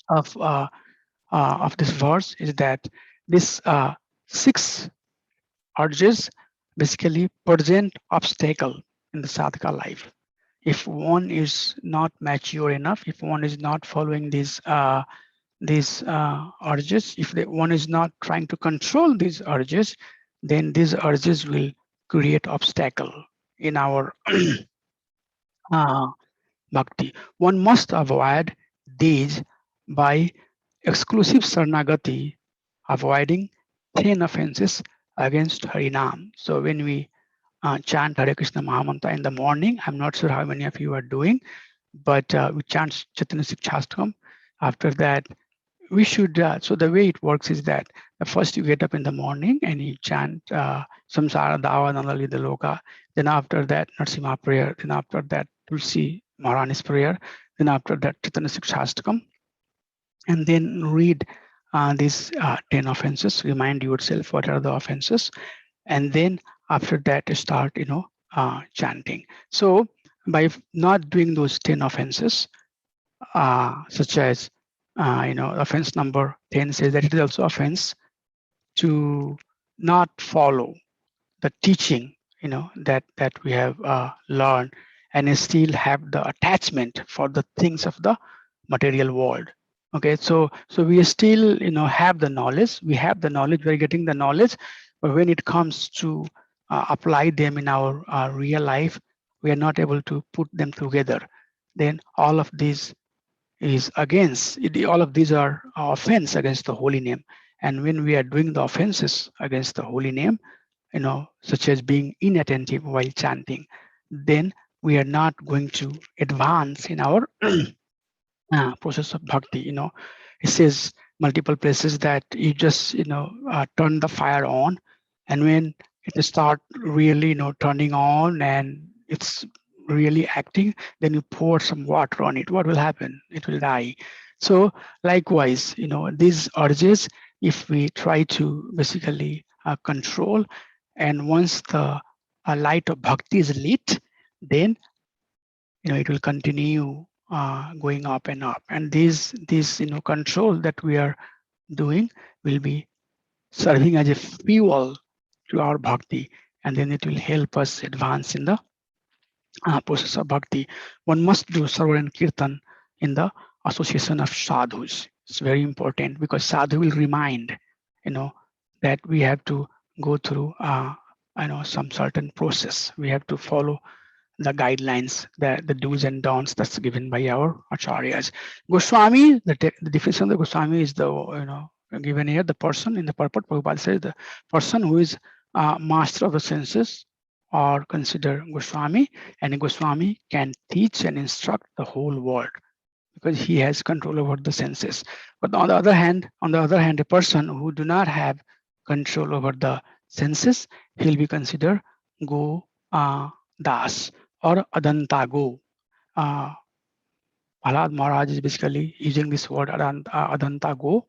of this verse is that this 6 urges basically present obstacle in the sadhaka life. If one is not mature enough, if one is not following these urges, if one is not trying to control these urges, then these urges will create obstacle in our bhakti. One must avoid these by exclusive sarnagati, avoiding 10 offenses against Harinam. So when we chant Hare Krishna Mahamantra in the morning, I'm not sure how many of you are doing, but we chant Chaitanya Sikshastakam. After that, we should, so the way it works is that first you get up in the morning and you chant Samsara Dava Nalali Loka. Then after that, Narsimha prayer. Then after that, Tulsi Maharani's prayer. Then after that, Chaitanya Sikshastakam. And then read these 10 offenses, remind yourself what are the offenses. And then after that, start, chanting. So by not doing those 10 offenses, such as, offense number 10 says that it is also offense to not follow the teaching, that we have learned, and still have the attachment for the things of the material world. Okay, so we still, have the knowledge. We have the knowledge. We're getting the knowledge, but when it comes to apply them in our real life, we are not able to put them together. Then all of these is against, all of these are offense against the holy name. And when we are doing the offenses against the holy name, such as being inattentive while chanting, then we are not going to advance in our process of bhakti. It says multiple places that you just, turn the fire on, and when it start really, turning on and it's really acting, then you pour some water on it. What will happen? It will die. So likewise, these urges, if we try to basically control, and once the light of bhakti is lit, then it will continue going up and up. And these control that we are doing will be serving as a fuel to our bhakti, and then it will help us advance in the process of bhakti. One must do sarva and kirtan in the association of sadhus. It's very important, because sadhu will remind, that we have to go through, some certain process. We have to follow the guidelines, the do's and don'ts that's given by our acharyas. Goswami, the definition of the Goswami is the, given here, the person in the purport. Prabhupada says the person who is master of the senses or consider Goswami, and a Goswami can teach and instruct the whole world because he has control over the senses. But on the other hand, a person who do not have control over the senses, he'll be considered Go Das or Adantago. Prahlad Maharaj is basically using this word Adantago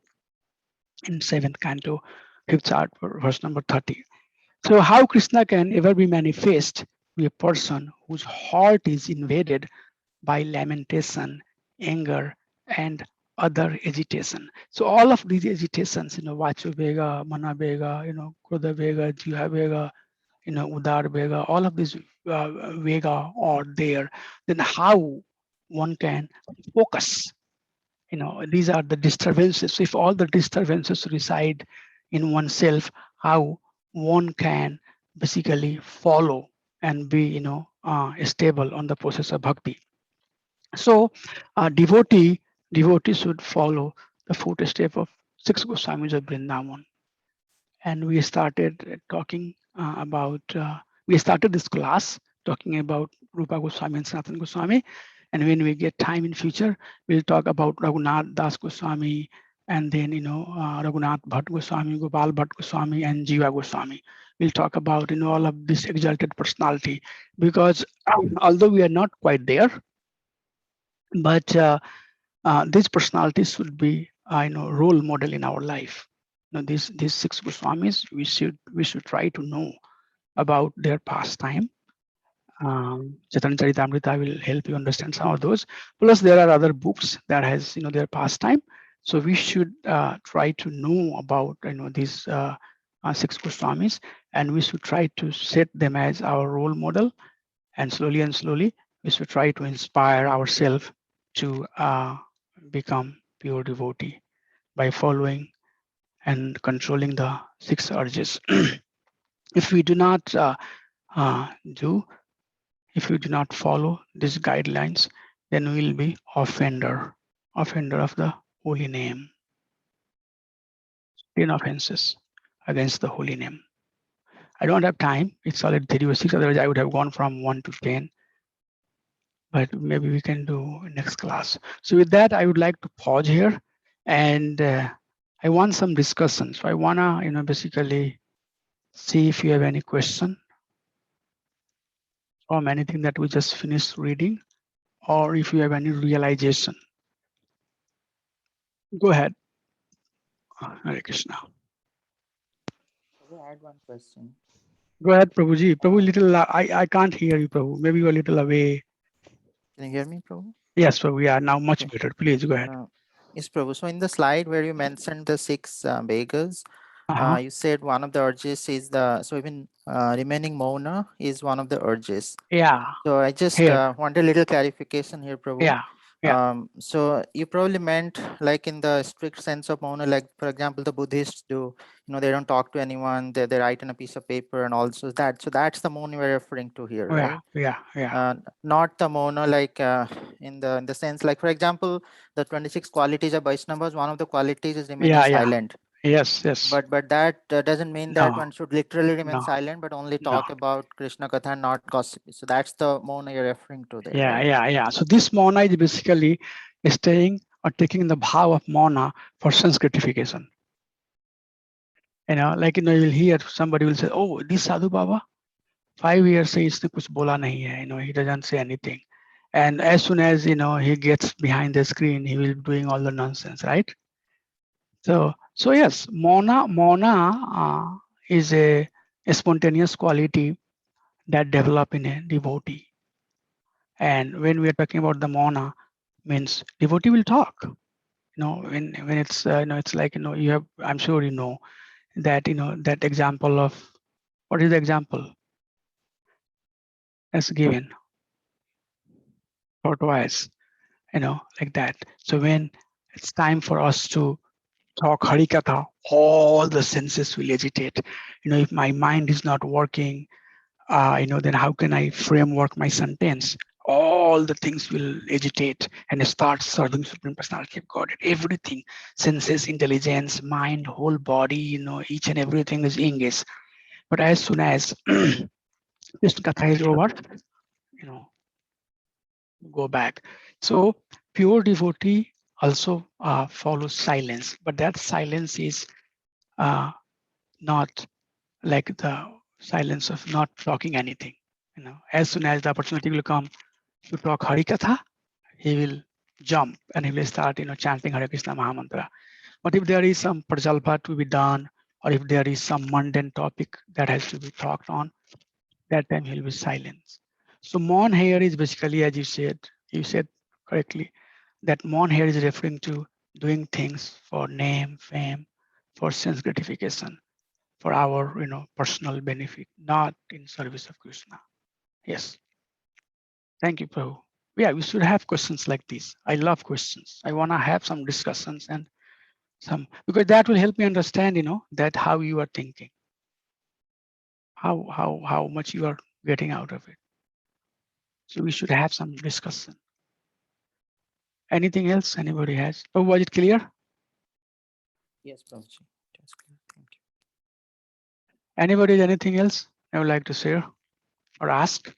in 7th canto, 5th chart, verse number 30. So how Krishna can ever be manifest to a person whose heart is invaded by lamentation, anger, and other agitation. So all of these agitations, Vachu Vega, Mana Vega, Krodha Vega, Jiha Vega, Udar Vega, all of these Vega are there. Then how one can focus? These are the disturbances. If all the disturbances reside in oneself, how one can basically follow and be, stable on the process of bhakti. So devotee should follow the footstep of six Goswamis of Vrindavan. And we started talking about, we started this class talking about Rupa Goswami and Sanatana Goswami. And when we get time in future, we'll talk about Raghunath Das Goswami, and then, Raghunath Bhatt Goswami, Gopal Bhatt Goswami, and Jiva Goswami. We'll talk about, all of this exalted personality, because although we are not quite there, but these personalities should be, role model in our life. These six Goswamis, we should try to know about their pastime. Chaitanya Charitamrita will help you understand some of those. Plus, there are other books that has, their pastime. So we should try to know about, these six Goswamis, and we should try to set them as our role model. And slowly, we should try to inspire ourselves to become pure devotee by following and controlling the six urges. If we do not if we do not follow these guidelines, then we will be offender of the holy name. 10 offenses against the holy name. I don't have time. It's already 3:06. Otherwise, I would have gone from 1 to 10. But maybe we can do next class. So with that, I would like to pause here, and I want some discussion. So I wanna, basically see if you have any question from anything that we just finished reading, or if you have any realization. Go ahead. Hare Krishna. I had one question. Go ahead, Prabhuji. Prabhu, little, I can't hear you, Prabhu. Maybe you're a little away. Can you hear me, Prabhu? Yes, Prabhu, yeah, now much Okay. better. Please go ahead. Yes, Prabhu. So in the slide where you mentioned the six beggars, Uh-huh. you said one of the urges is the, so even remaining Mona is one of the urges. Yeah, So I just here. want a little clarification here, Prabhu. Yeah, yeah. So you probably meant like in the strict sense of Mona, like for example, the Buddhists do, they don't talk to anyone, they write on a piece of paper and also that. So that's the Mona we're referring to here, right? Yeah. Not the Mona like in the sense like, for example, the 26 qualities of Vaishnavas, one of the qualities is remaining silent. Yes. But that doesn't mean that one should literally remain No. silent, but only talk about Krishna Katha and not gossip. So that's the Mona you're referring to there. Right? Yeah. So this Mona is basically staying or taking the bhav of Mona for sanskritification. You'll hear somebody will say, oh, this Sadhu Baba, 5 years से इसने कुछ बोला नहीं है, he doesn't say anything. And as soon as, he gets behind the screen, he will be doing all the nonsense, right? So yes, Mona is a spontaneous quality that develop in a devotee. And when we are talking about the Mona, means devotee will talk. When it's it's like you have, I'm sure you know that that example of, what is the example as given? Tortoise, like that. So when it's time for us to talk Harikatha, all the senses will agitate. If my mind is not working, then how can I framework my sentence? All the things will agitate and start serving Supreme Personality of God. Everything, senses, intelligence, mind, whole body, each and everything is engaged. But as soon as this Katha is over, go back. So pure devotee also follows silence, but that silence is not like the silence of not talking anything. As soon as the opportunity will come to talk Harikatha, he will jump and he will start, chanting Hare Krishna Mahamantra. But if there is some prajalpa to be done, or if there is some mundane topic that has to be talked on, that time he'll be silent. So Mon here is basically, as you said correctly, that Mon here is referring to doing things for name, fame, for sense gratification, for our personal benefit, not in service of Krishna. Yes. Thank you, Prabhu. Yeah, we should have questions like this. I love questions. I want to have some discussions and because that will help me understand, that how you are thinking, how much you are getting out of it. So we should have some discussion. Anything else anybody has? Oh, was it clear? Yes, Prabhuji. It was clear. Thank you. Anybody, anything else I would like to share or ask?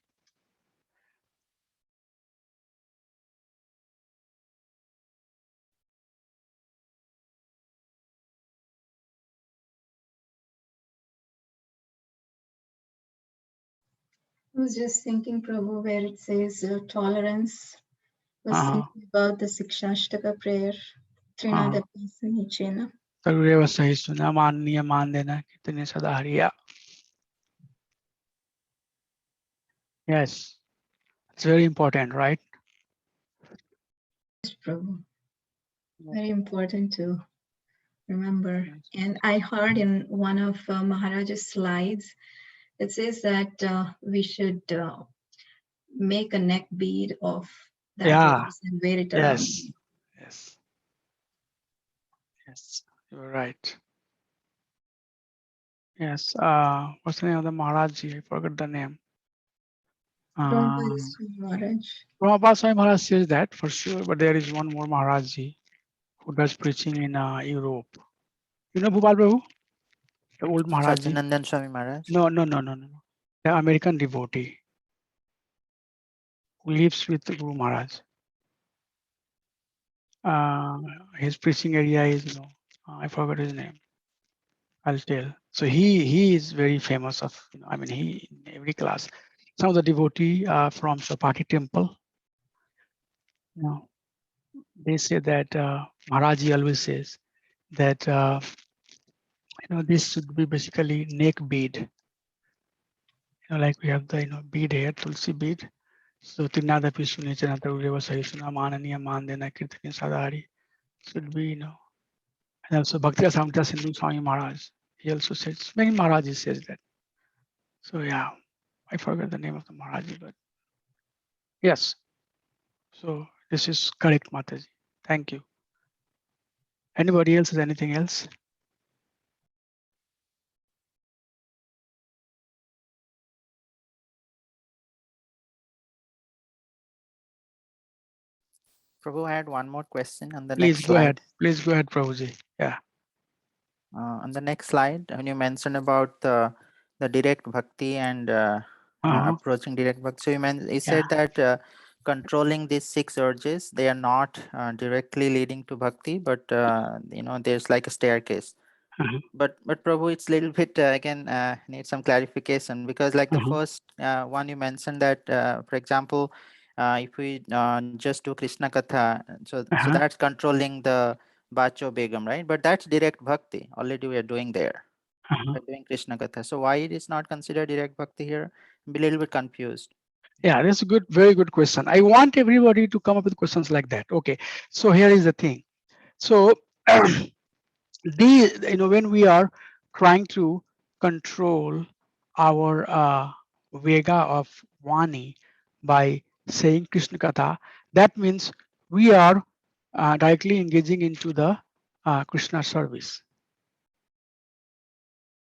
I was just thinking, Prabhu, where it says tolerance, was Uh-huh. thinking about the Sikshashtaka prayer, Trinada Nichena. सर्वैव सहिष्णुना माननीय मान देना कितने सदा हरिया. Yes, it's very important, right? Yes, Prabhu. Very important to remember. And I heard in one of Maharaja's slides, it says that we should make a neck bead of that Yeah. verse and wear it around. Yes. Yes. Yes. You're right. Yes. What's the name of the Maharaj? I forgot the name. Prabhupada Maharaj. Prabhupada Swami Maharaj says that for sure, but there is one more Maharaj who does preaching in Europe. You know Bhupal Prabhu? The old Maharaj. Satyanandan Swami Maharaj. No. The American devotee who lives with Guru Maharaj. His preaching area is, I forgot his name. I'll tell. So he is very famous of, I mean, he in every class. Some of the devotee from Sapati temple, they say that Maharaji always says that this should be basically neck bead. Like we have the bead here, Tulsi bead. So Tinada Pishuni Chanata Ureva Sahisuna Mananiya Mandena Kirtani Sadari should be, and also Bhakti Samhita Sindhu Swami Maharaj. He also says, many Maharaji says that. So yeah, I forgot the name of the Maharaji, but yes. So this is correct, Mataji. Thank you. Anybody else has anything else? Prabhu, I had one more question on the Please next go slide. ahead. Please go ahead, Prabhuji. Yeah. On the next slide, when you mentioned about the direct bhakti and approaching direct bhakti, so you said that controlling these 6 urges, they are not directly leading to bhakti, but there's like a staircase. Uh-huh. But Prabhu, it's a little bit again need some clarification, because like the Uh-huh. first one you mentioned that for example, if we just do Krishna Katha, so Uh-huh. that's controlling the Bacho Begum, right? But that's direct bhakti. Already we are doing there. Uh-huh. We're doing Krishna Katha. So why it is not considered direct bhakti here? I'm a little bit confused. Yeah, that's a good, very good question. I want everybody to come up with questions like that. Okay. So here is the thing. So when we are trying to control our Vega of Vani by saying Krishna Katha, that means we are directly engaging into the Krishna service.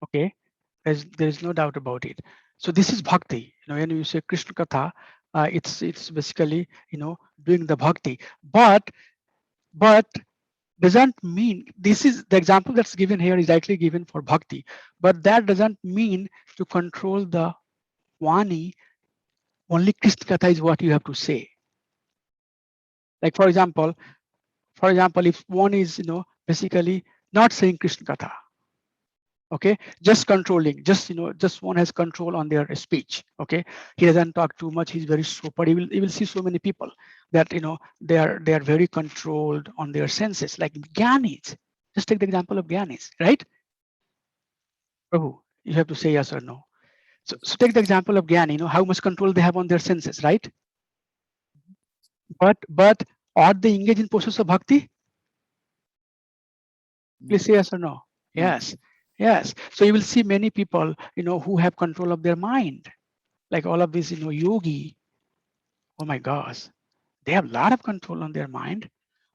Okay, there's no doubt about it. So this is bhakti. When you say Krishna Katha, it's basically doing the bhakti, but doesn't mean, this is the example that's given here is actually given for bhakti, but that doesn't mean to control the Vani. Only Krishna Katha is what you have to say. Like for example, if one is basically not saying Krishna Katha, okay, just controlling, just one has control on their speech, okay, he doesn't talk too much, he's very sober, you will see so many people that they are very controlled on their senses, like Gyanis. Just take the example of Gyanis, right? Prabhu, you have to say yes or no. So take the example of Gyani, how much control they have on their senses, right? But are they engaged in process of bhakti? Please say yes or no. Yes. Yes. So you will see many people, who have control of their mind, like all of these, yogi. Oh my gosh, they have a lot of control on their mind,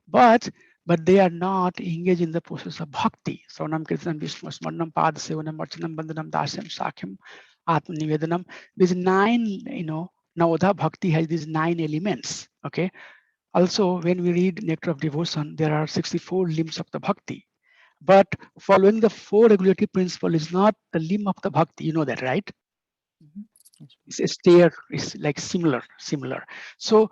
but they are not engaged in the process of bhakti. Savanam Kirtanam Vishnu Smarnam Pad Sevanam Archanam Bandhanam Dasyam Sakyam Atma Nivedanam. These 9, Navadha Bhakti has these 9 elements. Okay. Also, when we read Nectar of Devotion, there are 64 limbs of the bhakti. But following the four regulatory principle is not the limb of the bhakti. You know that, right? Mhm. Yes. It's a stair, is like similar. So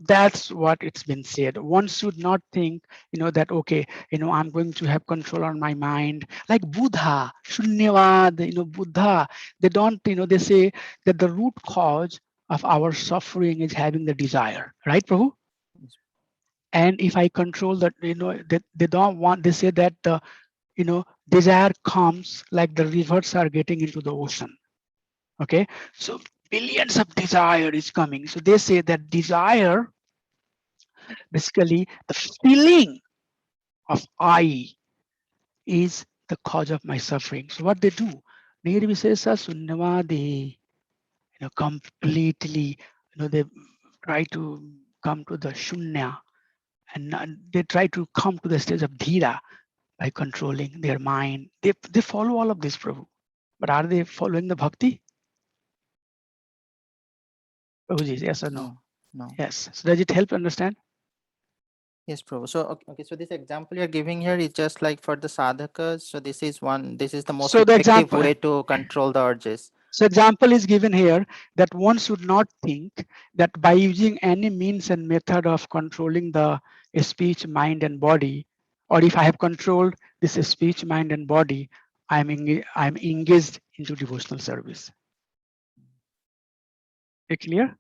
that's what it's been said. One should not think, that, okay, I'm going to have control on my mind. Like Buddha, Shunyavad, Buddha, they don't, they say that the root cause of our suffering is having the desire, right, Prabhu? Yes. And if I control that, they don't want, they say that the, desire comes like the rivers are getting into the ocean. Okay, so billions of desire is coming. So they say that desire, basically the feeling of I is the cause of my suffering. So what they do, Nirvisesa Sunnavadi, completely, they try to come to the Shunya, and they try to come to the stage of Dhira by controlling their mind. They follow all of this, Prabhu. But are they following the bhakti? Prabhuji, yes or no? No, no. Yes. So does it help understand? Yes, Prabhu. So, okay, so this example you're giving here is just like for the sadhakas. So this is the most So the effective example, way to control the urges. so example is given here that one should not think that by using any means and method of controlling the speech, mind, and body, or if I have controlled this speech, mind, and body, I'm engaged into devotional service. Is it clear?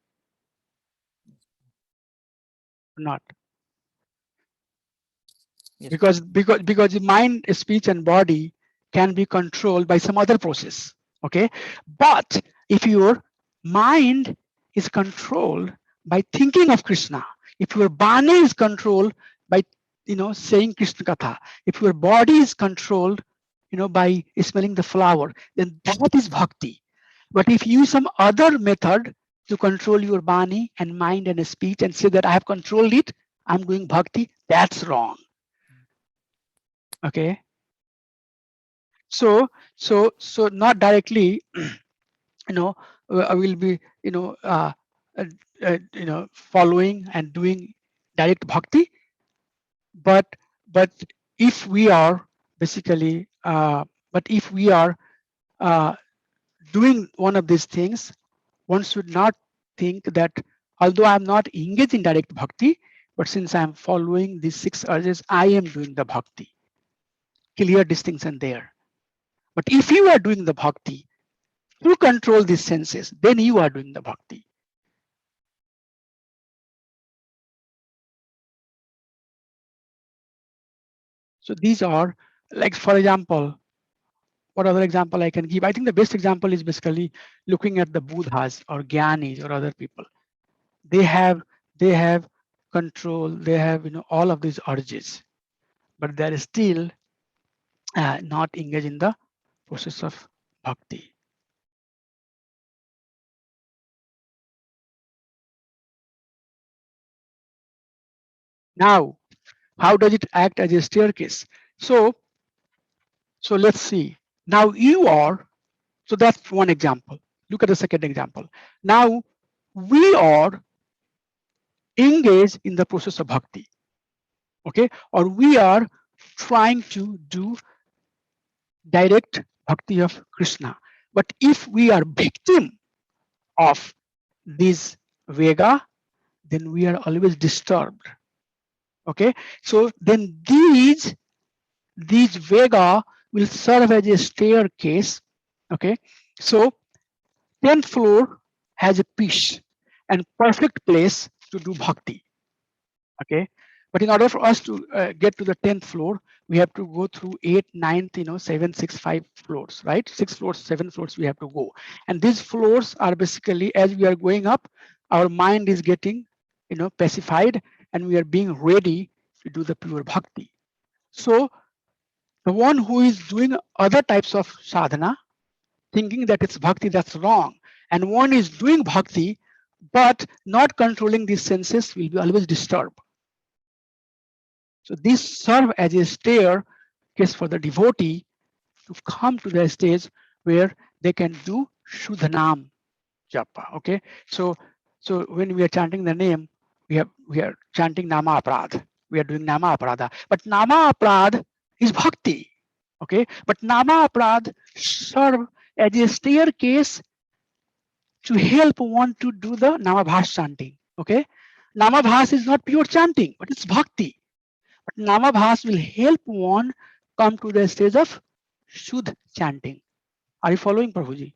Or not? Yes, Because the mind, speech, and body can be controlled by some other process. Okay, but if your mind is controlled by thinking of Krishna, if your bani is controlled by saying Krishna katha, if your body is controlled by smelling the flower, then that is bhakti. But if you use some other method to control your bani and mind and speech and say that I have controlled it, I'm doing bhakti, that's wrong. Okay, so not directly, I will be following and doing direct bhakti, but if we are basically but if we are doing one of these things, one should not think that although I'm not engaged in direct bhakti, but since I'm following these 6 urges, I am doing the bhakti. Clear distinction there. But if you are doing the bhakti to control these senses, then you are doing the bhakti. So these are, like, for example, what other example I can give? I think the best example is basically looking at the Buddhas or Gyanis or other people. They have control, they have all of these urges, but they are still not engaged in the process of bhakti. Now, how does it act as a staircase? So let's see. Now you are, so that's one example. Look at the second example. Now we are engaged in the process of bhakti, okay, or we are trying to do direct bhakti of Krishna. But if we are victim of this vega, then we are always disturbed. Okay, so then these vega will serve as a staircase. Okay, so 10th floor has a peace and perfect place to do bhakti. Okay, but in order for us to get to the 10th floor, we have to go through 8th, 9th, 7, 6, 5 floors, right? 6 floors, 7 floors we have to go. And these floors are basically, as we are going up, our mind is getting, pacified, and we are being ready to do the pure bhakti. So the one who is doing other types of sadhana, thinking that it's bhakti, that's wrong. And one is doing bhakti, but not controlling these senses, will be always disturbed. So these serve as a staircase for the devotee to come to the stage where they can do Shuddhanam japa. Okay, so when we are chanting the name, we are chanting Nama Aparadha. We are doing Nama Aparadha. But Nama Aparadha is bhakti. Okay, but nama aprad serve as a staircase to help one to do the namabhas chanting. Okay, namabhas is not pure chanting, but it's bhakti. But namabhas will help one come to the stage of Shuddh chanting. Are you following, Prabhuji?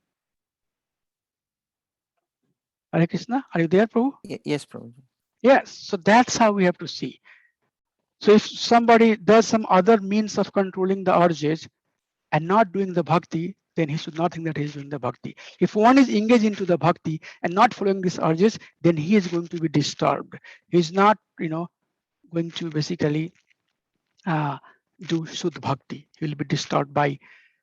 Hare Krishna, are you there, Prabhu? Yes, Prabhu. Yes, so that's how we have to see. So if somebody does some other means of controlling the urges and not doing the bhakti, then he should not think that he's doing the bhakti. If one is engaged into the bhakti and not following these urges, then he is going to be disturbed. He's not, going to basically do Shuddh bhakti. He will be disturbed by,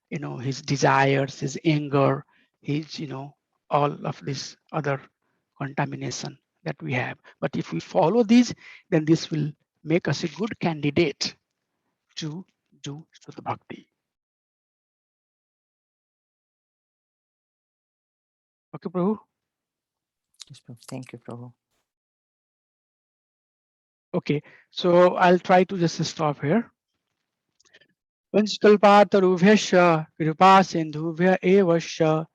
his desires, his anger, his, all of this other contamination that we have. But if we follow these, then this will make us a good candidate to do Shuddh bhakti. Okay, Prabhu? Yes, Prabhu. Thank you, Prabhu. Okay, so I'll try to just stop here. Vanshkalpatarubhyasya kripa sindhubhya evasya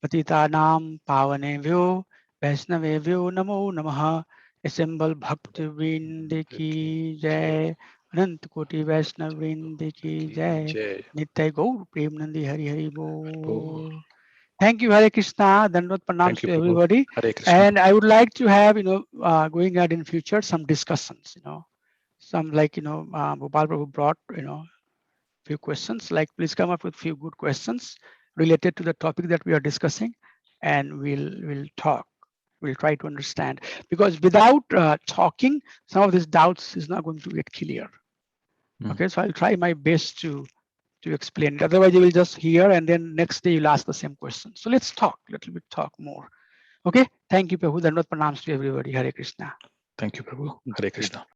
patitanam pavanebhyo vaishnavebhyo namo namaha. Assemble Bhakti Vrind ki jai, Anant Koti Vaishnav Vrind ki jai, Nitya Gaur Premanandi Hari Hari Bol. Thank you, Hare Krishna. Dandavad pranams Thank you, to Prabhu. everybody. Hare Krishna. And I would like to have, going ahead in future, some discussions, some like, Bhupal Prabhu brought, few questions, like please come up with few good questions related to the topic that we are discussing, and we'll talk. We'll try to understand, because without talking, some of these doubts is not going to get clear. Okay, so I'll try my best to explain it. Otherwise, you will just hear and then next day you'll ask the same question. So let's talk, little bit talk more. Okay, thank you, Prabhu. Dandavad pranams to everybody. Hare Krishna. Thank you, Prabhu. Hare Krishna.